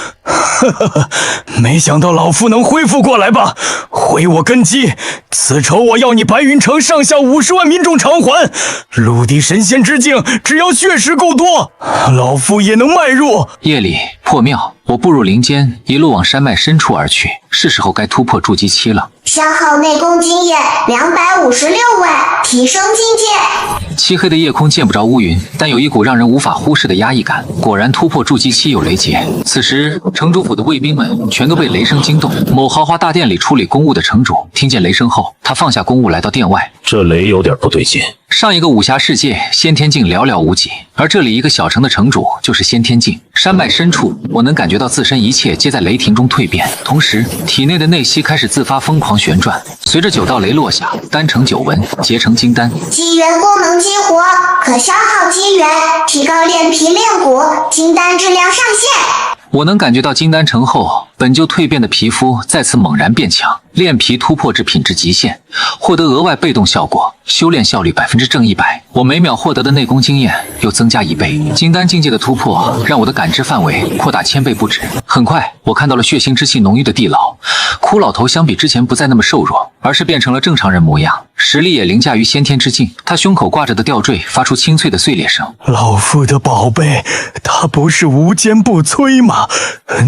没想到老夫能恢复过来吧？毁我根基，此仇我要你白云城上下50万民众偿还。陆地神仙之境，只要血石够多，老夫也能迈入。夜里破庙，我步入林间，一路往山脉深处而去。是时候该突破筑基期了。消耗内功经验256万，提升境界。漆黑的夜空见不着乌云，但有一股让人无法忽视的压抑感。果然突破筑基期有雷劫。此时城主府的卫兵们全都被雷声惊动。某豪华大殿里处理公务的城主听见雷声后，他放下公务来到殿外。这雷有点不对劲。上一个武侠世界，先天境寥寥无几，而这里一个小城的城主就是先天境。山脉深处，我能感觉到自身一切皆在雷霆中蜕变，同时体内的内息开始自发疯狂旋转。随着9道雷落下，丹成9纹，结成金丹。机缘功能激活，可消耗机缘，提高炼皮炼骨，金丹质量上限。我能感觉到金丹成后，本就蜕变的皮肤再次猛然变强，炼皮突破至品质极限，获得额外被动效果，修炼效率正100%。我每秒获得的内功经验又增加1倍。金丹境界的突破让我的感知范围扩大1000倍不止。很快，我看到了血腥之气浓郁的地牢。骷老头相比之前不再那么瘦弱，而是变成了正常人模样，实力也凌驾于先天之境。他胸口挂着的吊坠发出清脆的碎裂声。老夫的宝贝，他不是无坚不摧吗？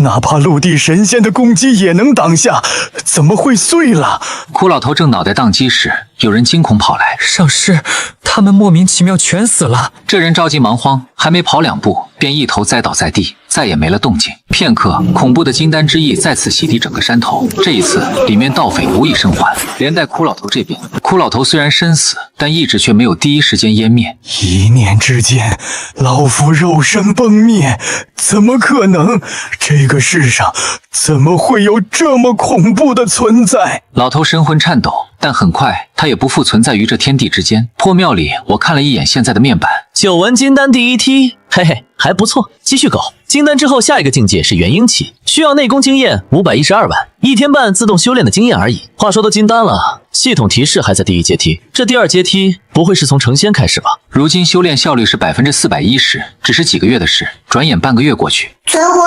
哪怕陆地神仙的攻击也能挡下，怎么会碎了？骷老头正脑袋宕机时，有人惊恐跑来。上师，他们莫名其妙全死了。这人着急忙慌，还没跑2步，便一头栽倒在地，再也没了动静。片刻，恐怖的金丹之意再次洗涤整个山头。这一次，里面盗匪无一生还，连带骷老头这边。骷老头虽然身死，但意志却没有第一时间湮灭。一念之间，老夫肉身崩灭，怎么可能？这个世上怎么会有这么恐怖的存在？老头神魂颤抖，但很快他也不复存在于这天地之间。破庙里，我看了一眼现在的面板，9纹金丹第1梯，嘿嘿，还不错，继续搞。金丹之后下一个境界是元婴期，需要内功经验512万，1天半自动修炼的经验而已。话说都金丹了，系统提示还在第1阶梯，这第2阶梯不会是从成仙开始吧？如今修炼效率是410%，只是几个月的事，转眼半个月过去。存活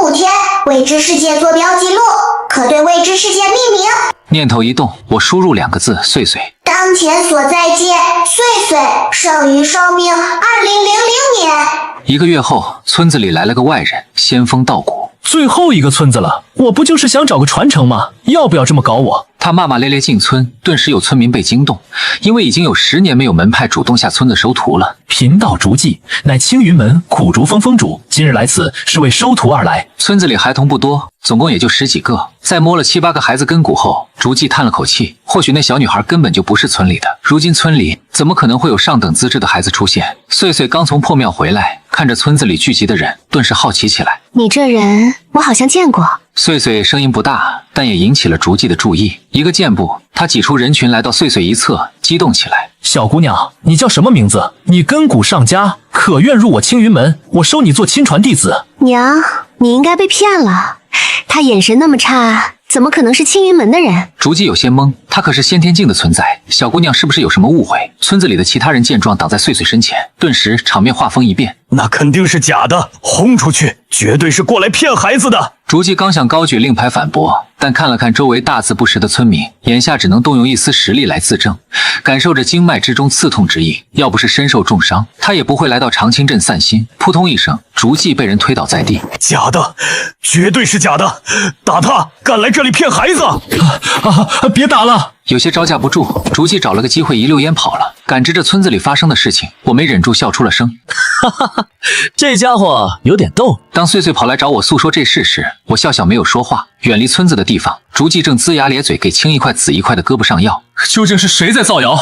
15天，未知世界坐标记录，可对未知世界命名。念头一动，我输入2个字：穗穗。当前所在界，穗穗，剩余寿命2000年。1个月后，村子里来了个外人，仙风道骨。最后一个村子了，我不就是想找个传承吗？要不要这么搞我？他骂骂咧咧进村，顿时有村民被惊动，因为已经有10年没有门派主动下村子收徒了。贫道竹记，乃青云门苦竹峰峰主，今日来此是为收徒而来。村子里孩童不多，总共也就10几个。在摸了7、8个孩子根骨后，竹记叹了口气，或许那小女孩根本就不是村里的。如今村里怎么可能会有上等资质的孩子出现？穗穗刚从破庙回来，看着村子里聚集的人，顿时好奇起来。你这人，我好像见过。穗穗声音不大，但也引起了竹记的注意。一个箭步，他挤出人群来到穗穗一侧，激动起来。小姑娘，你叫什么名字？你根骨上佳，可愿入我青云门？我收你做亲传弟子。娘，你应该被骗了。他眼神那么差，怎么可能是青云门的人？竹记有些懵，她可是先天境的存在，小姑娘是不是有什么误会？村子里的其他人见状，挡在穗穗身前，顿时场面画风一变。那肯定是假的，轰出去，绝对是过来骗孩子的。竹记刚想高举令牌反驳，但看了看周围大字不识的村民，眼下只能动用一丝实力来自证，感受着经脉之中刺痛之意。要不是身受重伤，他也不会来到长青镇散心。扑通一声，竹记被人推倒在地。假的，绝对是假的！打他！敢来这里骗孩子！别打了！有些招架不住，竹记找了个机会一溜烟跑了。感知着村子里发生的事情，我没忍住笑出了声。哈哈哈，这家伙有点逗。当穗穗跑来找我诉说这事时，我笑笑没有说话。远离村子的地方，竹记正龇牙咧嘴给青一块紫一块的胳膊上药。究竟是谁在造谣？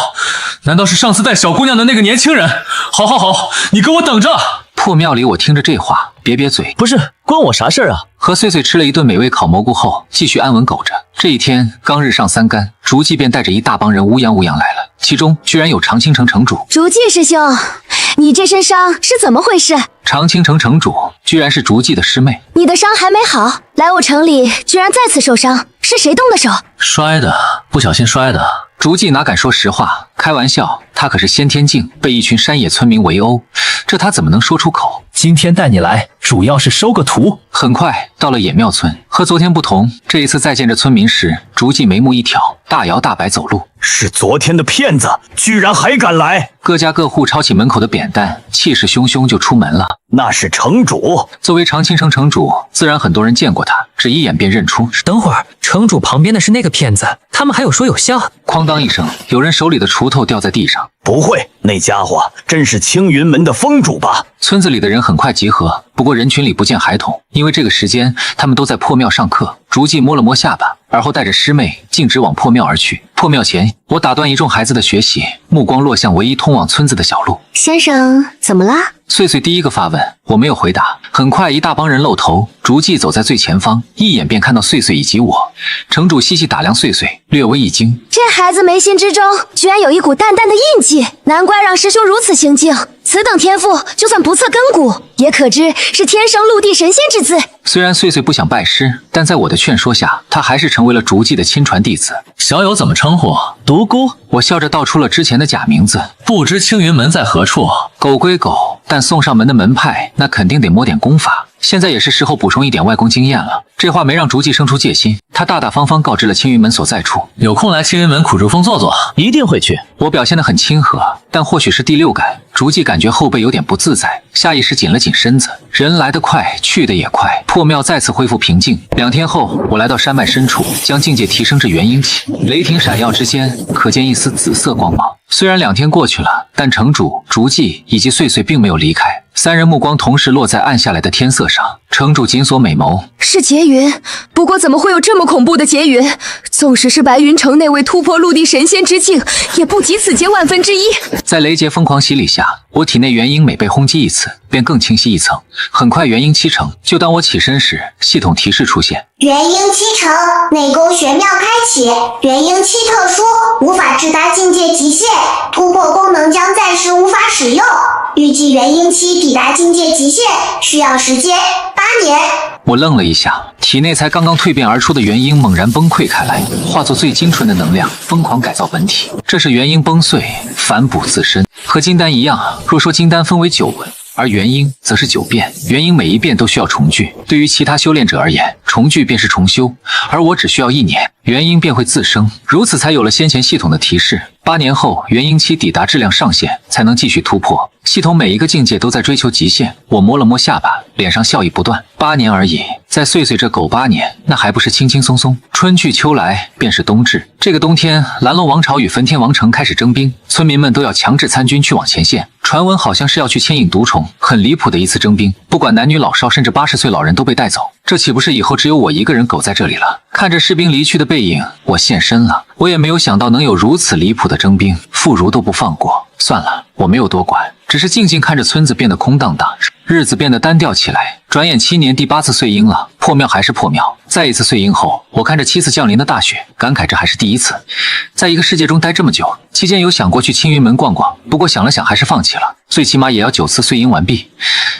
难道是上次带小姑娘的那个年轻人？好，你给我等着！破庙里，我听着这话，瘪嘴。不是，关我啥事啊？和穗穗吃了一顿美味烤蘑菇后，继续安稳苟着。这一天刚日上三竿，竹记便带着一大帮人乌泱乌泱来了，其中居然有长青城城主。竹记师兄，你这身伤是怎么回事？长青城城主居然是竹记的师妹。你的伤还没好，来我城里居然再次受伤，是谁动的手？摔的，不小心摔的。竹记哪敢说实话？开玩笑，他可是先天境，被一群山野村民围殴，这他怎么能说出口？今天带你来，主要是收个徒。很快到了野庙村，和昨天不同，这一次再见着村民时，竹记眉目一挑，大摇大摆走路。是昨天的骗子，居然还敢来！各家各户抄起门口的扁担，气势汹汹就出门了。那是城主。作为长青城城主，自然很多人见过他，只一眼便认出。等会儿，城主旁边的是那个骗子，他们还有说有笑。哐当一声，有人手里的锄头掉在地上。不会，那家伙真是青云门的封主吧？村子里的人很快集合，不过人群里不见孩童，因为这个时间他们都在破庙上课。竹记摸了摸下巴，而后带着师妹径直往破庙而去。破庙前，我打断一众孩子的学习，目光落向唯一通往村子的小路。先生，怎么啦？穗穗第一个发问，我没有回答。很快，一大帮人露头，竹记走在最前方，一眼便看到穗穗以及我。城主细细打量穗穗，略微一惊，这孩子眉心之中居然有一股淡淡的印记，难怪让师兄如此行径。此等天赋，就算不测根骨，也可知是天生陆地神仙之姿。虽然穗穗不想拜师，但在我的劝说下，她还是成为了竹记的亲传弟子。小友怎么称呼？独孤。我笑着道出了之前的假名字。不知青云门在何处？狗归狗，但送上门的门派，那肯定得摸点功法。现在也是时候补充一点外功经验了。这话没让竹记生出戒心，他大大方方告知了青云门所在处。有空来青云门苦竹峰坐坐，一定会去。我表现得很亲和，但或许是第六感，竹记感觉后背有点不自在，下意识紧了紧身子。人来得快，去得也快，破庙再次恢复平静。2天后，我来到山脉深处，将境界提升至元婴期，雷霆闪耀之间，可见一丝紫色光芒。虽然2天过去了，但城主、竹记以及穗穗并没有离开。3人目光同时落在暗下来的天色上，城主紧锁美眸。是劫云，不过怎么会有这么恐怖的劫云？纵使是白云城那位突破陆地神仙之境，也不及此劫1/1000。在雷劫疯狂洗礼下，我体内元婴每被轰击一次，便更清晰一层。很快元婴7成，就当我起身时，系统提示出现：元婴7成，内功玄妙开启，元婴期特殊，无法至达境界极限，突破功能将暂时无法使用。预计元婴期抵达境界极限需要时间8年。我愣了一下，体内才刚刚蜕变而出的元婴猛然崩溃开来，化作最精纯的能量，疯狂改造本体。这是元婴崩碎，反哺自身，和金丹一样。若说金丹分为9纹，而元婴则是9变，元婴每一变都需要重聚。对于其他修炼者而言，重聚便是重修，而我只需要1年，元婴便会自生。如此才有了先前系统的提示。8年后，元婴期抵达质量上限，才能继续突破。系统每一个境界都在追求极限。我摸了摸下巴，脸上笑意不断。8年而已，在穗穗这狗8年，那还不是轻轻松松？春去秋来，便是冬至。这个冬天，蓝龙王朝与焚天王城开始征兵，村民们都要强制参军去往前线。传闻好像是要去牵引毒虫，很离谱的一次征兵，不管男女老少，甚至80岁老人都被带走。这岂不是以后只有我一个人苟在这里了？看着士兵离去的背影，我现身了。我也没有想到能有如此离谱的征兵，妇孺都不放过。算了，我没有多管，只是静静看着村子变得空荡荡，日子变得单调起来。转眼7年，第8次岁婴了。破庙还是破庙，在再一次碎银后，我看着7次降临的大雪，感慨这还是第一次。在一个世界中待这么久，期间有想过去青云门逛逛，不过想了想还是放弃了。最起码也要9次碎银完毕，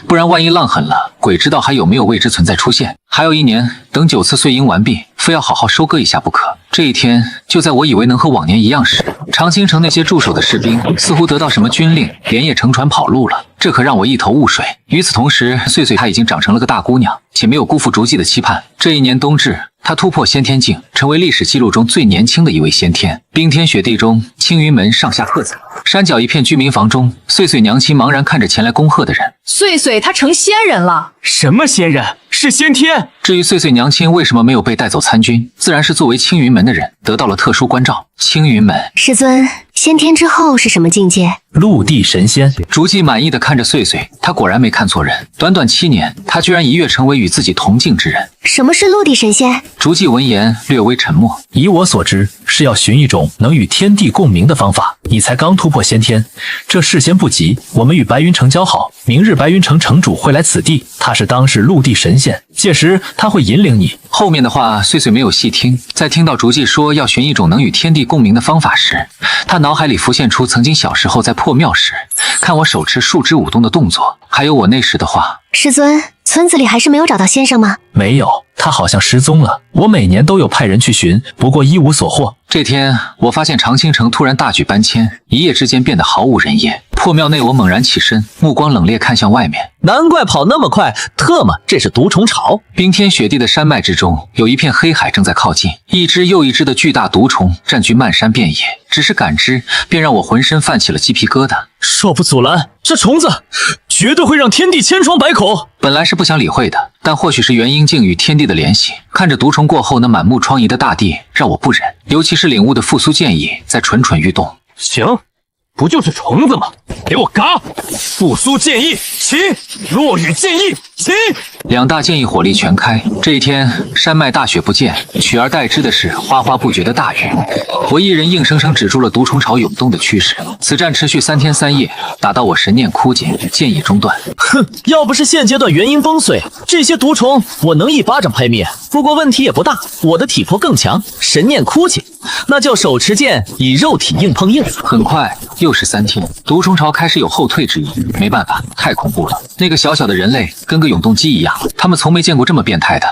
不然万一浪狠了，鬼知道还有没有未知存在出现。还有1年，等9次碎银完毕，非要好好收割一下不可。这一天，就在我以为能和往年一样时，长青城那些驻守的士兵似乎得到什么军令，连夜乘船跑路了，这可让我一头雾水。与此同时，穗穗她已经长成了个大姑娘，且没有辜负竹记的期盼。这一年冬至，她突破先天境，成为历史记录中最年轻的一位先天。冰天雪地中，青云门上下各自。山脚一片居民房中，穗穗娘亲茫然看着前来恭贺的人。穗穗她成仙人了。什么仙人？是先天。至于穗穗娘亲为什么没有被带走参军，自然是作为青云门的人得到了特殊关照。青云门，师尊，先天之后是什么境界？陆地神仙。竹记满意的看着穗穗，他果然没看错人。短短7年，他居然一跃成为与自己同境之人。什么是陆地神仙？竹记闻言略微沉默。以我所知，是要寻一种能与天地共鸣的方法。你才刚突破先天，这事先不急。我们与白云城交好，明日白云城城主会来此地，他是当世陆地神仙，届时他会引领你。后面的话穗穗没有细听，在听到竹记说要寻一种能与天地共鸣的方法时，他脑海里浮现出曾经小时候在破庙时看我手持树枝舞动的动作，还有我那时的话。师尊，村子里还是没有找到先生吗？没有，他好像失踪了。我每年都有派人去寻，不过一无所获。这天，我发现长青城突然大举搬迁，一夜之间变得毫无人烟。破庙内，我猛然起身，目光冷冽看向外面。难怪跑那么快，特么这是毒虫巢！冰天雪地的山脉之中，有一片黑海正在靠近，一只又一只的巨大毒虫占据漫山遍野，只是感知便让我浑身泛起了鸡皮疙瘩。恕不阻拦，这虫子绝对会让天地千疮百孔。本来是不想理会的，但或许是元婴境与天地的联系，看着毒虫过后那满目疮痍的大地，让我不忍。尤其是领悟的复苏剑意在蠢蠢欲动。行，不就是虫子吗？给我嘎！复苏剑意起，落雨剑意起。2大剑意火力全开。这一天，山脉大雪不见，取而代之的是哗哗不绝的大雨。我一人硬生生止住了毒虫巢涌动的趋势。此战持续3天3夜，打到我神念枯竭，剑意中断。哼，要不是现阶段元婴崩碎，这些毒虫我能一巴掌拍灭。不过问题也不大，我的体魄更强，神念枯竭，那叫手持剑以肉体硬碰硬。很快又是3天，毒虫巢开始有后退之意。没办法，太恐怖了。那个小小的人类跟个永动机一样，他们从没见过这么变态的。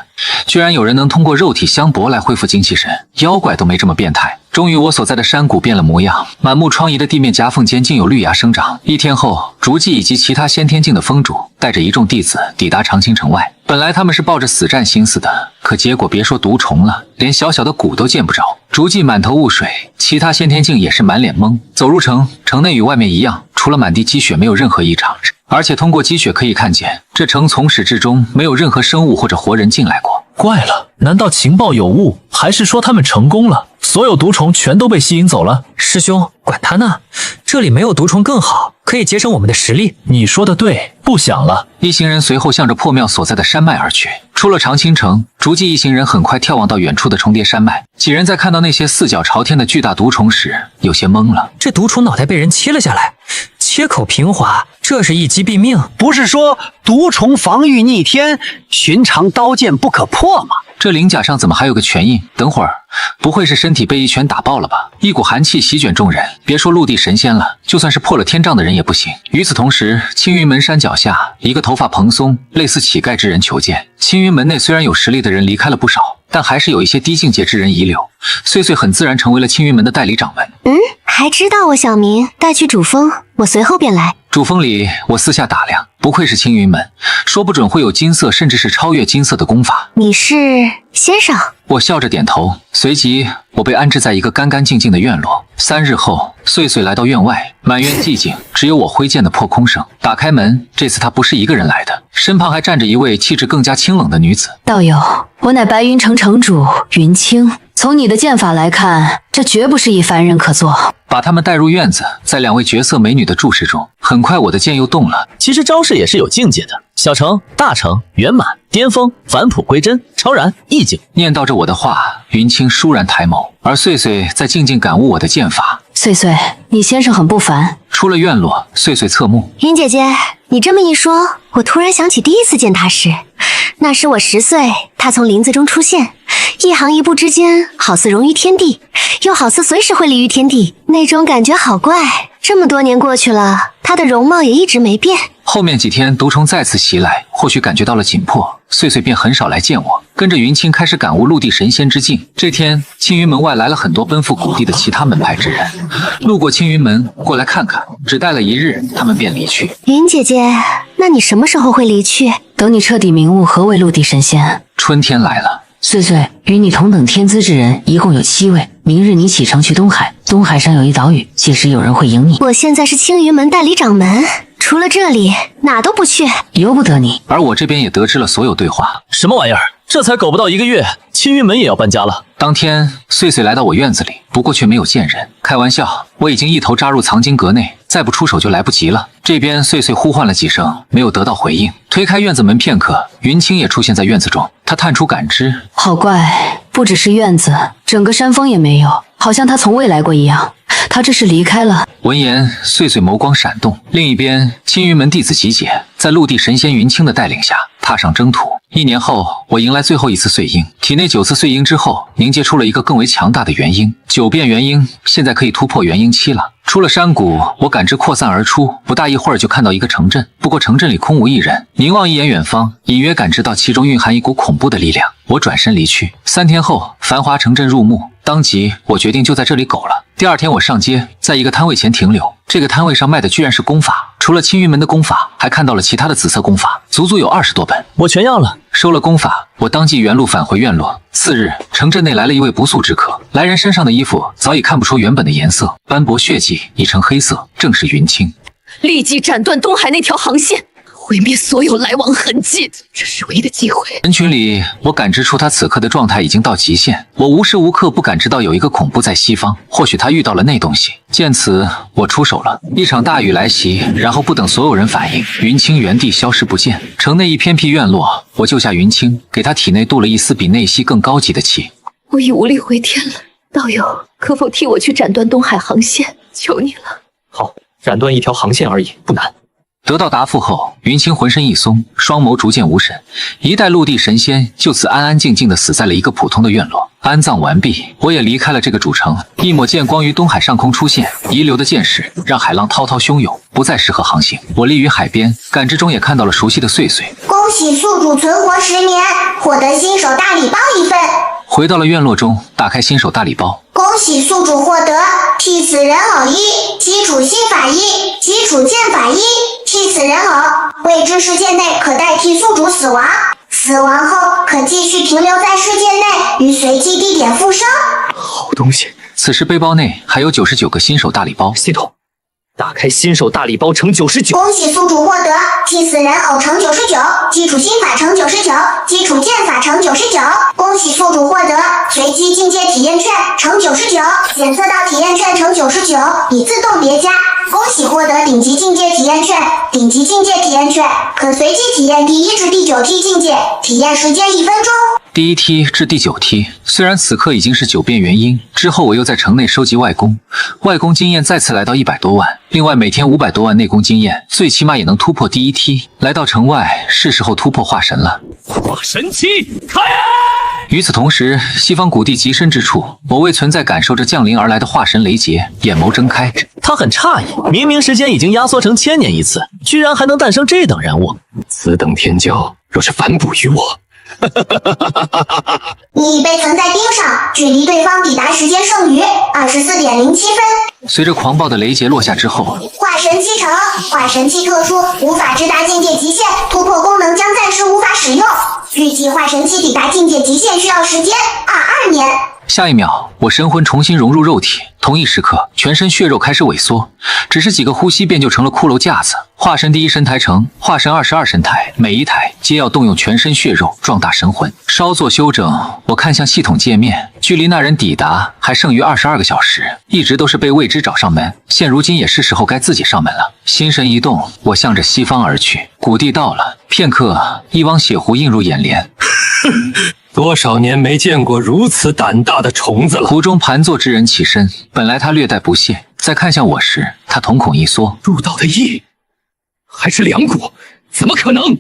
居然有人能通过肉体相搏来恢复精气神，妖怪都没这么变态。终于我所在的山谷变了模样，满目疮痍的地面夹缝间竟有绿芽生长。1天后，竹记以及其他先天境的封主带着一众弟子抵达长青城外。本来他们是抱着死战心思的，可结果别说毒虫了，连小小的谷都见不着。竹记满头雾水，其他先天境也是满脸懵。走入城，城内与外面一样，除了满地积雪没有任何异常，而且通过积雪可以看见，这城从始至终没有任何生物或者活人进来过。怪了，难道情报有误，还是说他们成功了？所有毒虫全都被吸引走了？师兄，管他呢，这里没有毒虫更好，可以节省我们的实力。你说的对，不想了。一行人随后向着破庙所在的山脉而去。出了长青城，竹记一行人很快眺望到远处的重叠山脉。几人在看到那些4脚朝天的巨大毒虫时，有些懵了。这毒虫脑袋被人切了下来，切口平滑，这是一击毙命。不是说毒虫防御逆天，寻常刀剑不可破吗？这鳞甲上怎么还有个拳印？等会儿，不会是身体被一拳打爆了吧？一股寒气席卷众人，别说陆地神仙了，就算是破了天障的人也不行。与此同时，青云门山脚下，一个头发蓬松、类似乞丐之人求见。青云门内虽然有实力的人离开了不少，但还是有一些低境界之人遗留。穗穗很自然成为了青云门的代理掌门。还知道我小名，带去主峰，我随后便来。主峰里，我私下打量，不愧是青云门，说不准会有金色甚至是超越金色的功法。你是先生？我笑着点头，随即我被安置在一个干干净净的院落。3日后，穗穗来到院外，满院寂静，只有我挥剑的破空声。打开门，这次她不是一个人来的，身旁还站着一位气质更加清冷的女子。道友，我乃白云城城主云清。从你的剑法来看，这绝不是一凡人可做。把他们带入院子，在2位绝色美女的注视中，很快我的剑又动了。其实招式也是有境界的，小成、大成、圆满、巅峰、返璞归真、超然、意境。念叨着我的话，云清倏然抬眸，而穗穗在静静感悟我的剑法。穗穗，你先生很不凡。出了院落，穗穗侧目。云姐姐，你这么一说，我突然想起第一次见他时，那时我10岁，他从林子中出现，一行一步之间，好似融于天地，又好似随时会离于天地，那种感觉好怪。这么多年过去了，他的容貌也一直没变。后面几天毒虫再次袭来，或许感觉到了紧迫，岁岁便很少来见我，跟着云清开始感悟陆地神仙之境。这天，青云门外来了很多奔赴谷地的其他门派之人，路过青云门过来看看，只待了1日，他们便离去。云姐姐，那你什么时候会离去？等你彻底明悟何为陆地神仙。春天来了。岁岁，与你同等天资之人一共有7位。明日你启程去东海，东海上有一岛屿，届时有人会迎你。我现在是青云门代理掌门，除了这里哪都不去，由不得你。而我这边也得知了所有对话。什么玩意儿？这才狗不到1个月，青云门也要搬家了。当天，岁岁来到我院子里，不过却没有见人。开玩笑，我已经一头扎入藏经阁内，再不出手就来不及了。这边岁岁呼唤了几声，没有得到回应。推开院子门片刻，云清也出现在院子中。他探出感知，好怪，不只是院子，整个山峰也没有，好像他从未来过一样。他这是离开了。闻言，岁岁眸光闪动。另一边，青云门弟子集结，在陆地神仙云清的带领下，踏上征途。1年后，我迎来最后一次岁婴，体内9次岁婴之后，凝结出了一个更为强大的元婴，9变元婴，现在可以突破元婴期了。出了山谷，我感知扩散而出，不大一会儿就看到一个城镇，不过城镇里空无一人。凝望一眼远方，隐约感知到其中蕴含一股恐怖的力量。我转身离去。3天后，繁华城镇入目，当即我决定就在这里苟了。第2天，我上街，在一个摊位前停留。这个摊位上卖的居然是功法，除了青云门的功法，还看到了其他的紫色功法，足足有20多本。我全要了。收了功法，我当即原路返回院落。次日，城镇内来了一位不速之客，来人身上的衣服早已看不出原本的颜色，斑驳血迹已成黑色，正是云清。立即斩断东海那条航线，毁灭所有来往痕迹，这是唯一的机会。人群里，我感知出他此刻的状态已经到极限。我无时无刻不感知到有一个恐怖在西方，或许他遇到了那东西。见此，我出手了。一场大雨来袭，然后不等所有人反应，云清原地消失不见。城内一偏僻院落，我救下云清，给他体内镀了一丝比内息更高级的气。我已无力回天了，道友可否替我去斩断东海航线？求你了。好，斩断一条航线而已，不难。得到答复后，云清浑身一松，双眸逐渐无神。一代陆地神仙就此安安静静地死在了一个普通的院落。安葬完毕，我也离开了这个主城。一抹剑光于东海上空出现，遗留的剑势让海浪滔滔汹涌，不再适合航行。我立于海边，感知中也看到了熟悉的岁岁。恭喜宿主存活10年，获得新手大礼包1份。回到了院落中，打开新手大礼包。恭喜宿主获得替死人偶1、基础心法1、基础剑法1。替死人偶，未知事件内可代替宿主死亡，死亡后可继续停留在世界内，于随机地点复生。好东西！此时背包内还有99个新手大礼包。系统打开新手大礼包乘99。恭喜宿主获得替死人偶乘99，基础心法乘99，基础剑法乘99。恭喜宿主获得随机境界体验券乘99，检测到体验券乘99，已自动叠加。恭喜获得顶级境界体验券，顶级境界体验券可随机体验第1至第9梯境界，体验时间1分钟。第1梯至第9梯，虽然此刻已经是9变元婴，之后我又在城内收集外功，外功经验再次来到100多万，另外每天500多万内功经验，最起码也能突破第1梯。来到城外，是时候突破化神了。化神期开！与此同时，西方谷地极深之处，我未存在感受着降临而来的化神雷劫，眼眸睁开。他很诧异，明明时间已经压缩成1000年一次，居然还能诞生这等人物。此等天骄，若是反哺于我，你已被存在盯上，距离对方抵达时间剩余24.07分。随着狂暴的雷劫落下之后，化神期成，化神期特殊，无法直达境界极限，突破功能将暂时无法使用。预计化神期抵达境界极限需要时间22年。下一秒，我神魂重新融入肉体，同一时刻，全身血肉开始萎缩，只是几个呼吸便就成了骷髅架子。化神第1神台成，化神22神台，每一台皆要动用全身血肉壮大神魂。稍作休整，我看向系统界面，距离那人抵达还剩余22个小时，一直都是被未知找上门，现如今也是时候该自己上门了。心神一动，我向着西方而去。谷地到了，片刻，一汪血湖映入眼帘。多少年没见过如此胆大的虫子了。湖中盘坐之人起身，本来他略带不屑，在看向我时，他瞳孔一缩。入道的意还是两股？怎么可能？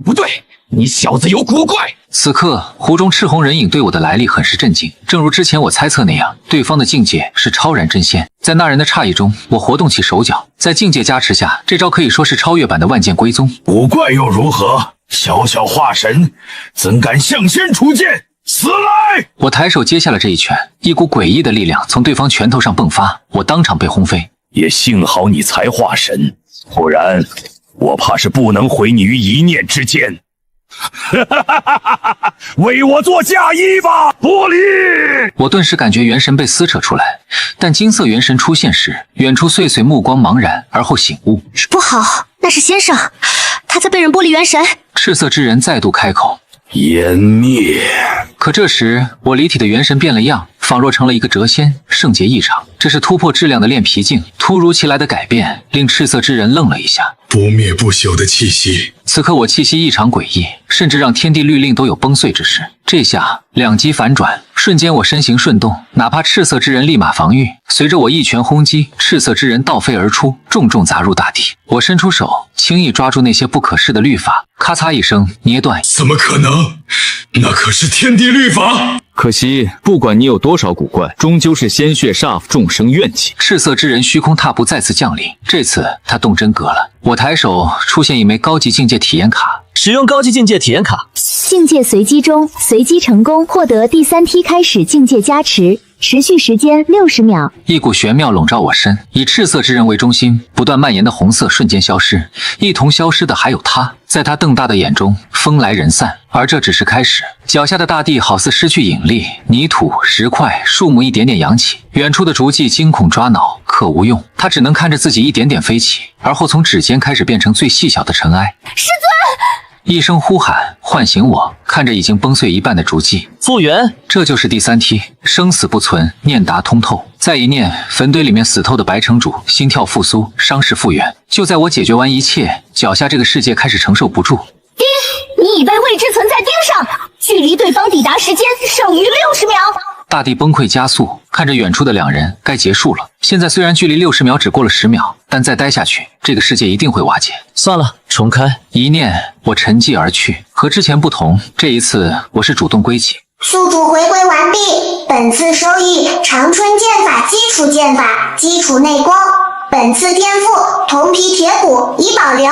不对，你小子有古怪！此刻，湖中赤红人影对我的来历很是震惊。正如之前我猜测那样，对方的境界是超然真仙。在那人的诧异中，我活动起手脚，在境界加持下，这招可以说是超越版的万剑归宗。古怪又如何？小小化神，怎敢向仙出剑？死来！我抬手接下了这一拳，一股诡异的力量从对方拳头上迸发，我当场被轰飞。也幸好你才化神，不然我怕是不能毁你于一念之间。为我做嫁衣吧，玻璃！我顿时感觉元神被撕扯出来，但金色元神出现时，远处碎碎目光茫然，而后醒悟，不好，那是先生，他在被人剥离元神。赤色之人再度开口，湮灭。可这时我离体的元神变了样，仿若成了一个谪仙，圣洁异常。这是突破质量的炼皮境，突如其来的改变令赤色之人愣了一下。不灭不朽的气息。此刻我气息异常诡异，甚至让天地律令都有崩碎之势。这下两极反转，瞬间我身形瞬动，哪怕赤色之人立马防御。随着我一拳轰击，赤色之人倒飞而出，重重砸入大地。我伸出手，轻易抓住那些不可视的律法，咔嚓一声捏断。怎么可能？那可是天地律法！可惜，不管你有多少古怪，终究是鲜血煞附众生怨气。赤色之人虚空踏步再次降临，这次他动真格了。我抬手出现一枚高级境界体验卡，使用高级境界体验卡，境界随机中随机成功获得第3梯开始境界加持，持续时间60秒。一股玄妙笼罩我身，以赤色之人为中心，不断蔓延的红色瞬间消失，一同消失的还有他。在他瞪大的眼中，风来人散，而这只是开始。脚下的大地好似失去引力，泥土、石块、树木一点点扬起，远处的竹迹惊恐抓挠，可无用。他只能看着自己一点点飞起，而后从指尖开始变成最细小的尘埃。师尊！一声呼喊唤醒我，看着已经崩碎一半的竹迹，复原。这就是第3梯，生死不存，念达通透。再一念，坟堆里面死透的白城主心跳复苏，伤势复原。就在我解决完一切，脚下这个世界开始承受不住。叮，你已被未知存在盯上，距离对方抵达时间剩余60秒。大地崩溃加速，看着远处的两人，该结束了。现在虽然距离60秒只过了10秒，但再待下去，这个世界一定会瓦解。算了，重开。一念，我沉寂而去。和之前不同，这一次我是主动归起。宿主回归完毕，本次收益长春剑法基础剑法，基础内功。本次天赋铜皮铁骨已保留。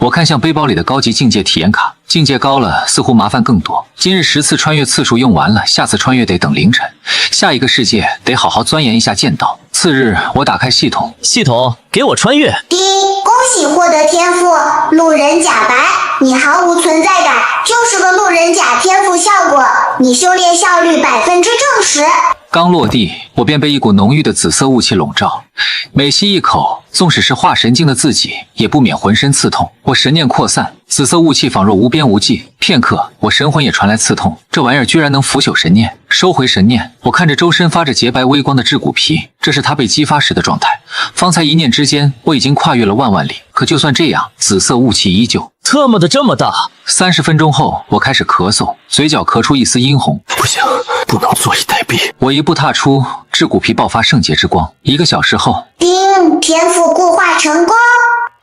我看向背包里的高级境界体验卡，境界高了，似乎麻烦更多。今日10次穿越次数用完了，下次穿越得等凌晨。下一个世界得好好钻研一下剑道。次日，我打开系统，系统给我穿越。第一，恭喜获得天赋路人甲白，你毫无存在感，就是个路人甲天赋效果，你修炼效率正10%。刚落地，我便被一股浓郁的紫色雾气笼罩，每吸一口，纵使是化神境的自己，也不免浑身刺痛。我神念扩散，紫色雾气仿若无边无际。片刻，我神魂也传来刺痛，这玩意儿居然能腐朽神念。收回神念，我看着周身发着洁白微光的质骨皮，这是他被激发时的状态。方才一念之间，我已经跨越了万万里，可就算这样，紫色雾气依旧。特么的这么大！30分钟后，我开始咳嗽，嘴角咳出一丝殷红。不行，不能坐以待毙。我一步踏出，质骨皮爆发圣洁之光。1个小时后，叮，天赋固化成功。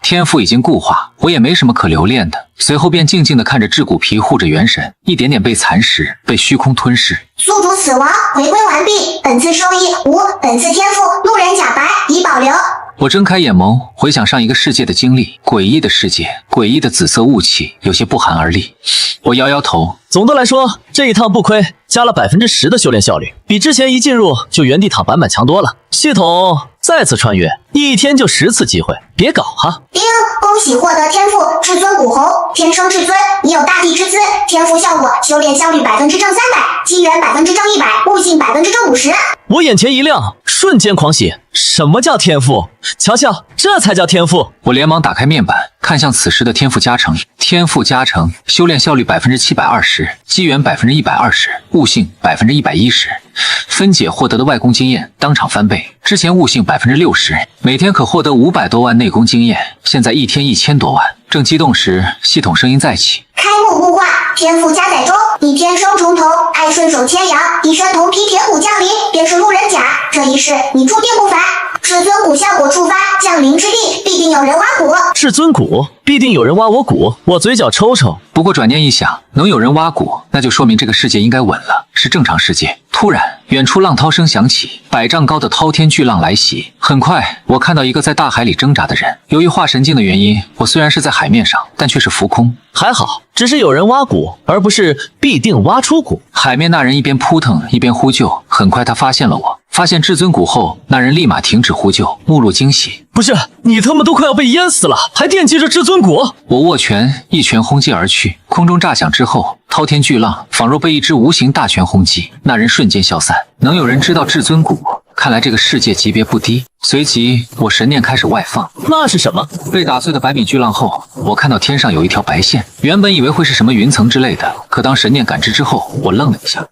天赋已经固化，我也没什么可留恋的。随后便静静地看着质骨皮护着元神，一点点被蚕食，被虚空吞噬。宿主死亡，回归完毕。本次收益5，本次天赋路人甲白已保留。我睁开眼眸，回想上一个世界的经历，诡异的世界，诡异的紫色雾气，有些不寒而栗。我摇摇头，总的来说，这一趟不亏，加了10%的修炼效率，比之前一进入就原地躺版本强多了。系统再次穿越，1天就10次机会，别搞哈！叮，恭喜获得天赋至尊骨猴，天生至尊，你有大地之姿，天赋效果修炼效率300%，机缘100%，悟性50%。我眼前一亮，瞬间狂喜。什么叫天赋？瞧瞧，这才叫天赋！我连忙打开面板，看向此时的天赋加成。天赋加成，修炼效率720%，机缘120%，悟性110%。分解获得的外功经验当场翻倍，之前悟性60%，每天可获得500多万内功经验，现在一天1000多万。正激动时，系统声音再起。开幕固化，天赋加载中，你天生重瞳，爱顺手牵羊，一身铜皮铁骨降临，便是路人甲。这一世你注定不凡。至尊骨效果触发，降临之地必定有人挖谷。至尊谷必定有人挖我谷，我嘴角抽抽。不过转念一想，能有人挖谷，那就说明这个世界应该稳了，是正常世界。突然，远处浪涛声响起，100丈高的滔天巨浪来袭。很快，我看到一个在大海里挣扎的人。由于化神境的原因，我虽然是在海面上，但却是浮空。还好，只是有人挖谷，而不是必定挖出谷。海面那人一边扑腾一边呼救，很快他发现了我。发现至尊谷后，那人立马停止呼救，目露惊喜。不是，你他妈都快要被淹死了，还惦记着至尊谷？我握拳，一拳轰击而去，空中炸响之后，滔天巨浪仿若被一只无形大拳轰击，那人瞬间消散。能有人知道至尊谷？看来这个世界级别不低。随即，我神念开始外放。那是什么？被打碎的100米巨浪后，我看到天上有一条白线，原本以为会是什么云层之类的，可当神念感知之后，我愣了一下。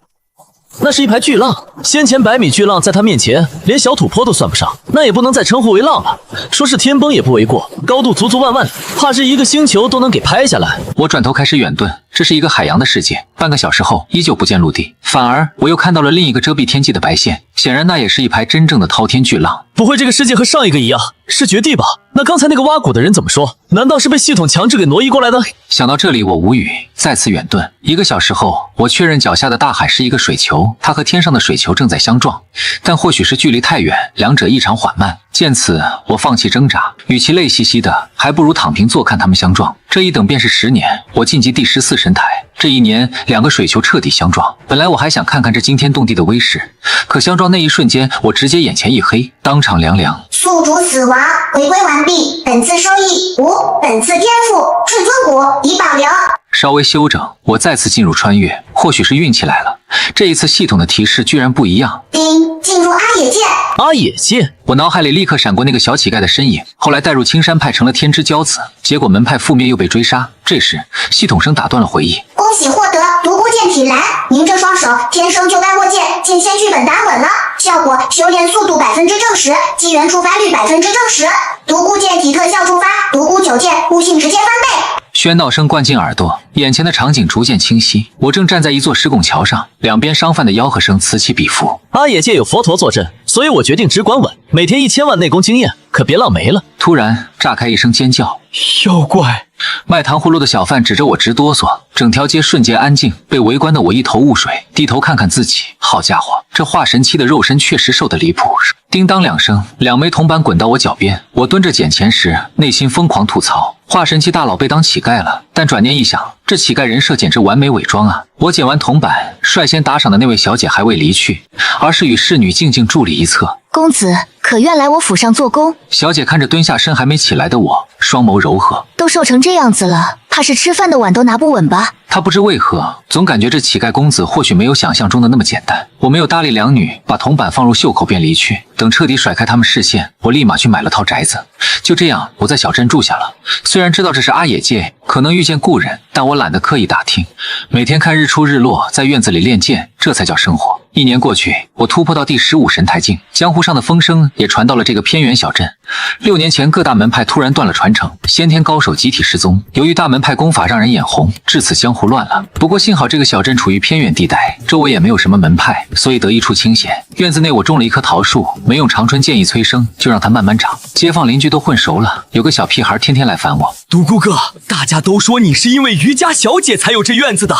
那是一排巨浪，先前100米巨浪在他面前连小土坡都算不上，那也不能再称呼为浪了。说是天崩也不为过，高度足足万万里，怕是一个星球都能给拍下来。我转头开始远遁，这是一个海洋的世界。半个小时后，依旧不见陆地，反而我又看到了另一个遮蔽天际的白线，显然那也是一排真正的滔天巨浪。不会这个世界和上一个一样是绝地吧？那刚才那个挖谷的人怎么说？难道是被系统强制给挪移过来的？想到这里，我无语，再次远遁。1个小时后，我确认脚下的大海是一个水球，它和天上的水球正在相撞，但或许是距离太远，两者异常缓慢。见此，我放弃挣扎，与其累兮兮的，还不如躺平坐看他们相撞。这一等便是10年，我晋级第14神台。这一年，2个水球彻底相撞。本来我还想看看这惊天动地的威势，可相撞那一瞬间，我直接眼前一黑，当场凉凉。宿主死亡，回归完毕，本次收益5，本次天赋至尊谷已保留。稍微休整，我再次进入穿越，或许是运气来了。这一次系统的提示居然不一样。丁，进入阿野界。阿野界，我脑海里立刻闪过那个小乞丐的身影。后来带入青山派成了天之骄子，结果门派覆灭又被追杀。这时系统声打断了回忆。恭喜获得独孤剑体蓝，您这双手天生就该握剑，剑仙剧本打稳了。效果修炼速度正10%，机缘触发率正10%，独孤剑体特效触发，独孤9剑悟性直接翻倍。喧闹声灌进耳朵，眼前的场景逐渐清晰。我正站在一座石拱桥上，两边商贩的吆喝声此起彼伏。阿野界有佛陀坐镇，所以我决定只管稳，每天1000万内功经验，可别浪没了。突然炸开一声尖叫，妖怪！卖糖葫芦的小贩指着我直哆嗦，整条街瞬间安静，被围观的我一头雾水，低头看看自己，好家伙，这化神期的肉身确实瘦得离谱。叮当2声，2枚铜板滚到我脚边，我蹲着捡钱时，内心疯狂吐槽，化神期大佬被当乞丐了。但转念一想，这乞丐人设简直完美伪装啊！我捡完铜板，率先打赏的那位小姐还未离去，而是与侍女静静伫立一侧。公子可愿来我府上做工？小姐看着蹲下身还没起来的我，双眸柔和。都瘦成这样子了，怕是吃饭的碗都拿不稳吧？她不知为何，总感觉这乞丐公子或许没有想象中的那么简单。我没有搭理两女，把铜板放入袖口便离去。等彻底甩开他们视线，我立马去买了套宅子。就这样，我在小镇住下了。虽然知道这是阿野界，可能遇见故人，但我懒得刻意打听。每天看日出日落，在院子里练剑，这才叫生活。1年过去，我突破到第15神台境，江湖上的风声也传到了这个偏远小镇。6年前，各大门派突然断了传承，先天高手集体失踪。由于大门派功法让人眼红，至此江湖乱了。不过幸好这个小镇处于偏远地带，周围也没有什么门派，所以得一处清闲。院子内我种了一棵桃树，没用长春建议催生，就让它慢慢长。街坊邻居都混熟了，有个小屁孩天天来烦我。独孤哥，大家都说你是因为瑜伽小姐才有这院子的。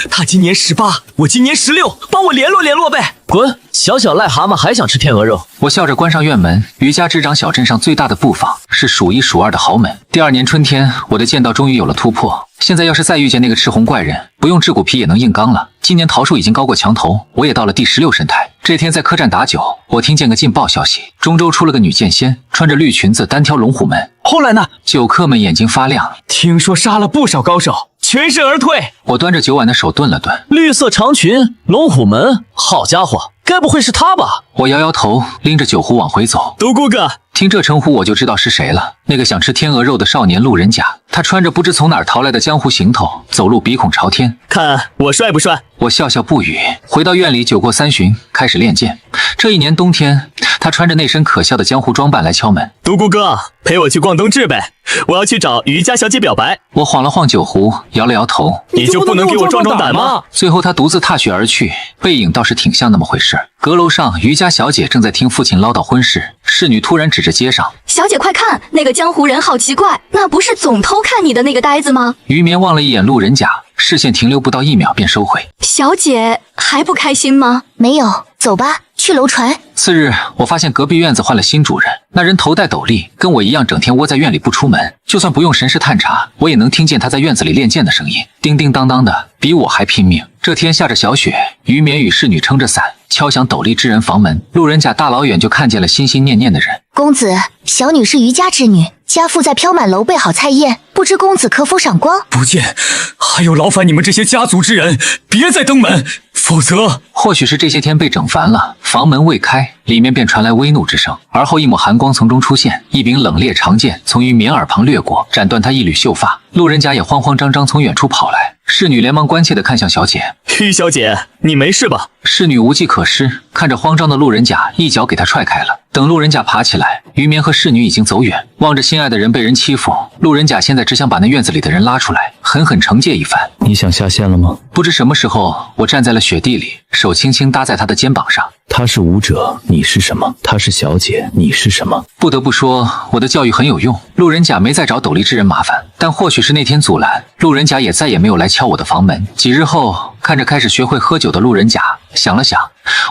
她今年18，我今年16，帮我联络联络呗。滚！小小癞蛤蟆还想吃天鹅肉。我笑着关上院门。瑜伽执掌小镇上最大的布坊，是数1数2的豪门。第2年春天，我的剑道终于有了突破。现在要是再遇见那个赤红怪人，不用制骨皮也能硬刚了。今年桃树已经高过墙头，我也到了第16神台。这天在客栈打酒，我听见个劲爆消息，中州出了个女剑仙，穿着绿裙子单挑龙虎门。后来呢？酒客们眼睛发亮，听说杀了不少高手，全身而退。我端着酒碗的手顿了顿，绿色长裙，龙虎门，好家伙，该不会是他吧？我摇摇头，拎着酒壶往回走。独孤哥，听这称呼我就知道是谁了，那个想吃天鹅肉的少年路人甲。他穿着不知从哪儿淘来的江湖行头，走路鼻孔朝天。看我帅不帅？我笑笑不语，回到院里酒过3巡，开始练剑。这一年冬天，他穿着那身可笑的江湖装扮来敲门。独孤哥，陪我去逛东至呗，我要去找瑜伽小姐表白。我晃了晃酒壶，摇了摇头。你就不能给我壮壮胆吗？最后他独自踏雪而去，背影倒是挺像那么回事。阁楼上，瑜伽小姐正在听父亲唠叨婚事，侍女突然指着街上：“小姐快看，那个江湖人好奇怪，那不是总偷看你的那个呆子吗？”于绵望了一眼路人甲，视线停留不到1秒便收回。小姐还不开心吗？没有，走吧，去楼传。次日，我发现隔壁院子换了新主人，那人头戴斗笠，跟我一样整天窝在院里不出门，就算不用神识探查，我也能听见他在院子里练剑的声音，叮叮当当的，比我还拼命。这天下着小雪，于绵与侍女撑着伞敲响斗笠之人房门，路人甲大老远就看见了心心念念的人。公子，小女是于家之女，家父在飘满楼备好菜宴，不知公子可否赏光？不见，还有劳烦你们这些家族之人别再登门，否则……或许是这些天被整烦了，房门未开，里面便传来微怒之声，而后一抹寒光从中出现，一柄冷冽长剑从于绵耳旁掠过，斩断他一缕秀发。路人甲也慌慌张张从远处跑来，侍女连忙关切地看向小姐：“于小姐，你没事吧？”侍女无计可施，看着慌张的路人甲，一脚给他踹开了。等路人甲爬起来，于绵和侍女已经走远。望着心爱的人被人欺负，路人甲现在只想把那院子里的人拉出来，狠狠惩戒一番。你想下线了吗？不知什么时候，我站在了雪地里，手轻轻搭在他的肩膀上。他是武者，你是什么？他是小姐，你是什么？不得不说，我的教育很有用。路人甲没再找斗笠之人麻烦，但或许是那天阻拦，路人甲也再也没有来敲我的房门。几日后，看着开始学会喝酒的路人甲，想了想，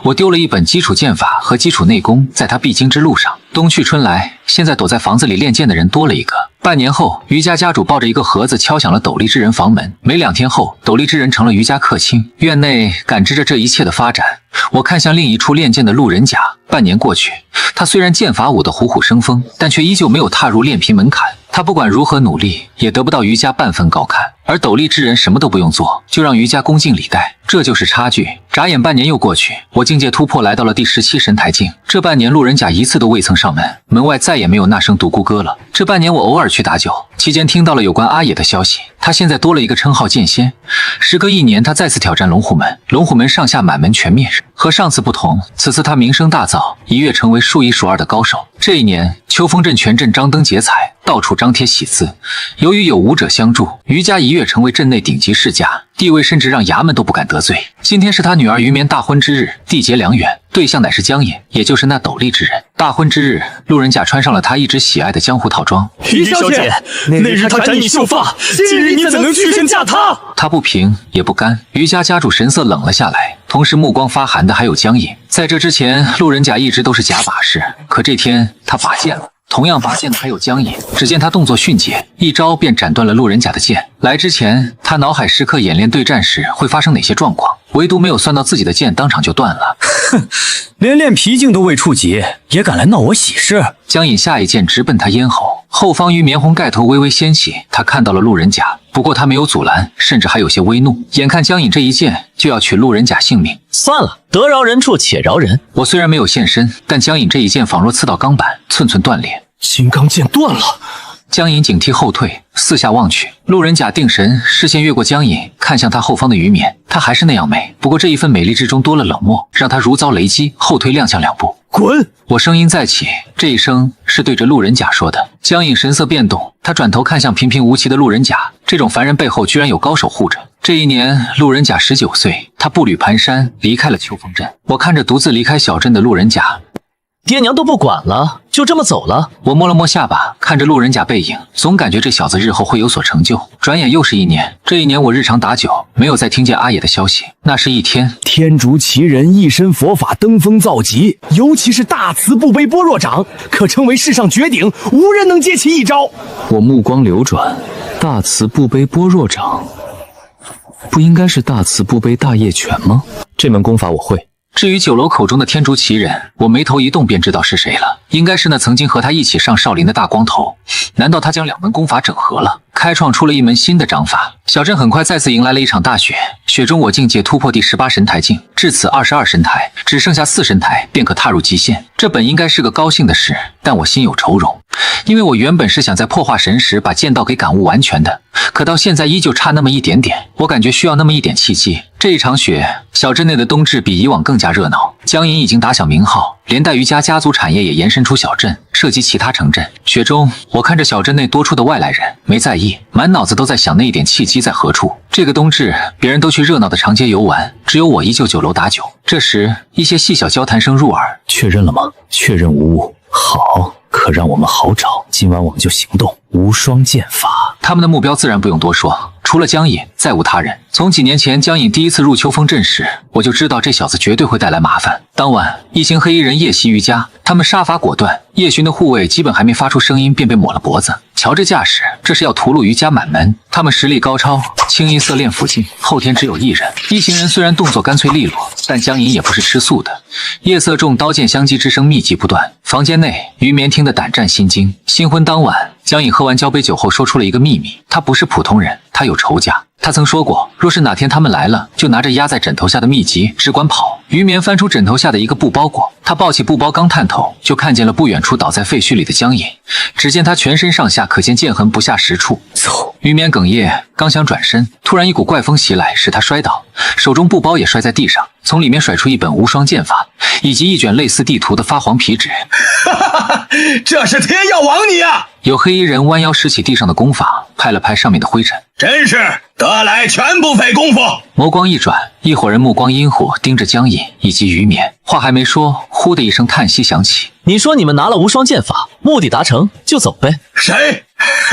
我丢了一本基础剑法和基础内功，在他必经之路上。冬去春来，现在躲在房子里练剑的人多了一个。半年后，于家家主抱着一个盒子敲响了斗笠之人房门。没2天后，斗笠之人成了于家客卿。院内感知着这一切的发展，我看向另一处练剑的路人甲。半年过去，他虽然剑法舞得虎虎生风，但却依旧没有踏入练皮门槛。他不管如何努力，也得不到于家半分高看。而斗笠之人什么都不用做，就让于家恭敬礼待，这就是差距。眨眼半年又过去，我境界突破，来到了第17神台境。这半年，路人甲一次都未曾上门，门外再也没有那声独孤歌了。这半年，我偶尔去打酒，期间听到了有关阿野的消息，他现在多了一个称号剑仙。时隔1年，他再次挑战龙虎门，龙虎门上下满门全灭。和上次不同，此次他名声大噪，一跃成为数1数2的高手。这一年，秋风镇全镇张灯结彩，到处张贴喜字。由于有武者相助，于家一跃成为镇内顶级世家，地位甚至让衙门都不敢得罪。今天是他女儿于绵大婚之日，缔结良缘，对象乃是江野，也就是那斗笠之人。大婚之日，路人甲穿上了他一直喜爱的江湖套装。于小姐，那日他斩你秀发，今日你怎能屈身嫁他？他不平也不甘。于家家主神色冷了下来，同时目光发寒的还有江野。在这之前，路人甲一直都是假把式，可这天他拔剑了。同样拔剑的还有江野，只见他动作迅捷，一招便斩断了路人甲的剑。来之前，他脑海时刻演练对战时会发生哪些状况，唯独没有算到自己的剑当场就断了。哼，连练皮境都未触及，也敢来闹我喜事？江野下一剑直奔他咽喉，后方于绵红盖头微微掀起，他看到了路人甲，不过他没有阻拦，甚至还有些微怒。眼看江野这一剑就要取路人甲性命，算了，得饶人处且饶人。我虽然没有现身，但江野这一剑仿若刺到钢板，寸寸断裂。金刚剑断了。江隐警惕后退，四下望去，路人甲定神，视线越过江隐，看向他后方的于绵。她还是那样美，不过这一份美丽之中多了冷漠，让他如遭雷击，后退踉跄2步。滚！我声音再起，这一声是对着路人甲说的。江隐神色变动，他转头看向平平无奇的路人甲，这种凡人背后居然有高手护着。这一年，路人甲19岁，他步履蹒跚离开了秋风镇。我看着独自离开小镇的路人甲，爹娘都不管了，就这么走了。我摸了摸下巴，看着路人甲背影，总感觉这小子日后会有所成就。转眼又是1年，这1年我日常打酒，没有再听见阿野的消息。那是一天，天竺奇人一身佛法登峰造极，尤其是大慈不悲般若掌，可称为世上绝顶，无人能接其一招。我目光流转，大慈不悲般若掌，不应该是大慈不悲大业拳吗？这门功法我会。至于酒楼口中的天竺奇人，我眉头一动便知道是谁了，应该是那曾经和他一起上少林的大光头。难道他将2门功法整合了，开创出了一门新的掌法？小镇很快再次迎来了一场大雪，雪中我境界突破第18神台境，至此22神台，只剩下4神台便可踏入极限。这本应该是个高兴的事，但我心有愁容，因为我原本是想在破化神时把剑道给感悟完全的，可到现在依旧差那么一点点，我感觉需要那么一点契机。这一场雪，小镇内的冬至比以往更加热闹。江隐已经打响名号，连带于家家族产业也延伸出小镇，射击其他城镇。雪中，我看着小镇内多出的外来人，没在意，满脑子都在想那一点契机在何处。这个冬至，别人都去热闹的长街游玩，只有我依旧酒楼打酒。这时，一些细小交谈声入耳。确认了吗？确认无误。好，可让我们好找。今晚我们就行动。无双剑法，他们的目标自然不用多说，除了江隐，再无他人。从几年前江隐第一次入秋风镇时，我就知道这小子绝对会带来麻烦。当晚，一行黑衣人夜袭于家，他们杀伐果断，夜巡的护卫基本还没发出声音，便被抹了脖子。瞧这架势，这是要屠戮于家满门。他们实力高超，清一色练附近，后天只有一人。一行人虽然动作干脆利落，但江隐也不是吃素的。夜色中，刀剑相击之声密集不断。房间内，于眠听得胆战心惊。新婚当晚，江隐喝完交杯酒后说出了一个秘密：他不是普通人，他有仇家。他曾说过，若是哪天他们来了，就拿着压在枕头下的秘籍，只管跑。于眠翻出枕头下的一个布包裹，他抱起布包刚探头，就看见了不远处倒在废墟里的江隐。只见他全身上下可见剑痕不下10处。于眠哽咽，刚想转身，突然一股怪风袭来，使他摔倒，手中布包也摔在地上，从里面甩出一本无双剑法，以及一卷类似地图的发黄皮纸。这是天要亡你啊！有黑衣人弯腰拾起地上的功法，拍了拍上面的灰尘。真是得来全不费功夫。眸光一转，一伙人目光阴火盯着江隐以及于眠。话还没说，呼的一声叹息响起。你说你们拿了无双剑法，目的达成就走呗。谁？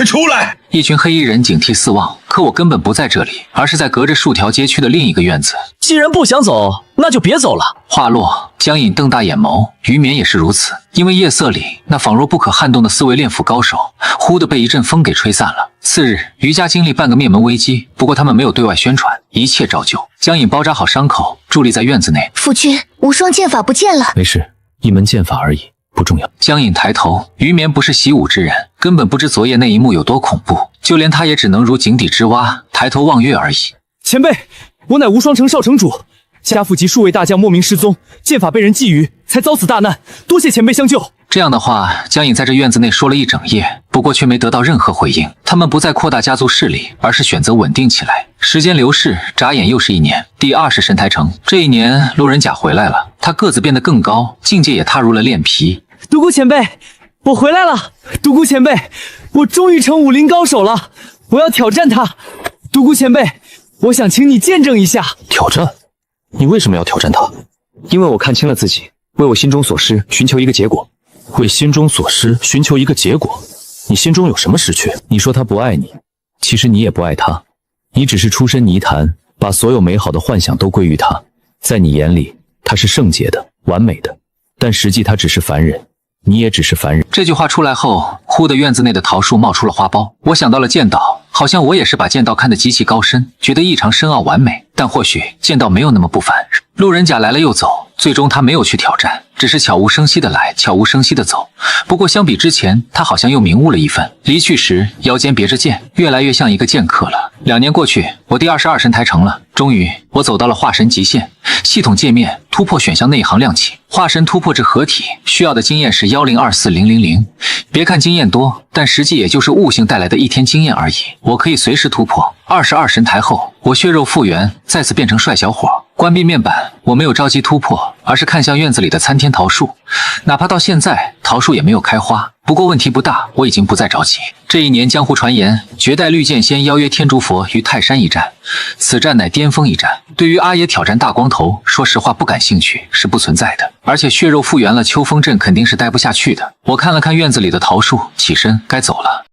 出来！一群黑衣人警惕四望，可我根本不在这里，而是在隔着数条街区的另一个院子。既然不想走，那就别走了。话落，江隐瞪大眼眸，于眠也是如此。因为夜色里那仿若不可撼动的四位练符高手，忽地被一阵风给吹散了。次日，于家经历半个灭门危机，不过他们没有对外宣传，一切照旧。江隐包扎好伤口，伫立在院子内。夫君，无双剑法不见了。没事，一门剑法而已，不重要。江隐抬头，于眠不是习武之人，根本不知昨夜那一幕有多恐怖，就连他也只能如井底之蛙，抬头望月而已。前辈，我乃无双城少城主，家父及数位大将莫名失踪，剑法被人觊觎，才遭此大难，多谢前辈相救。这样的话，江隐在这院子内说了一整夜，不过却没得到任何回应。他们不再扩大家族势力，而是选择稳定起来。时间流逝，眨眼又是1年。第20神台城，这一年，路人甲回来了，他个子变得更高，境界也踏入了炼皮。独孤前辈，我回来了！独孤前辈，我终于成武林高手了！我要挑战他！独孤前辈，我想请你见证一下。挑战？你为什么要挑战他？因为我看清了自己，为我心中所失寻求一个结果。为心中所失寻求一个结果？你心中有什么失去？你说他不爱你，其实你也不爱他，你只是出身泥潭，把所有美好的幻想都归于他。在你眼里，他是圣洁的、完美的，但实际他只是凡人。你也只是凡人。这句话出来后，忽的院子内的桃树冒出了花苞。我想到了剑道，好像我也是把剑道看得极其高深，觉得异常深奥完美。但或许剑道没有那么不凡。路人甲来了又走，最终他没有去挑战，只是悄无声息的来，悄无声息的走。不过相比之前，他好像又明悟了一分。离去时腰间别着剑，越来越像一个剑客了。2年过去，我第22神台成了。终于，我走到了化神极限。系统界面突破选项那一行亮起，化神突破至合体，需要的经验是1024000。别看经验多，但实际也就是悟性带来的1天经验而已。我可以随时突破。22神台后，我血肉复原，再次变成帅小伙。关闭面板，我没有着急突破，而是看向院子里的参天桃树。哪怕到现在，桃树也没有开花。不过问题不大，我已经不再着急。这一年，江湖传言绝代绿剑仙邀约天竺佛于泰山一战，此战乃巅峰一战。对于阿爷挑战大光头，说实话不感兴趣，是不存在的。而且血肉复原了，秋风镇肯定是待不下去的。我看了看院子里的桃树，起身该走了。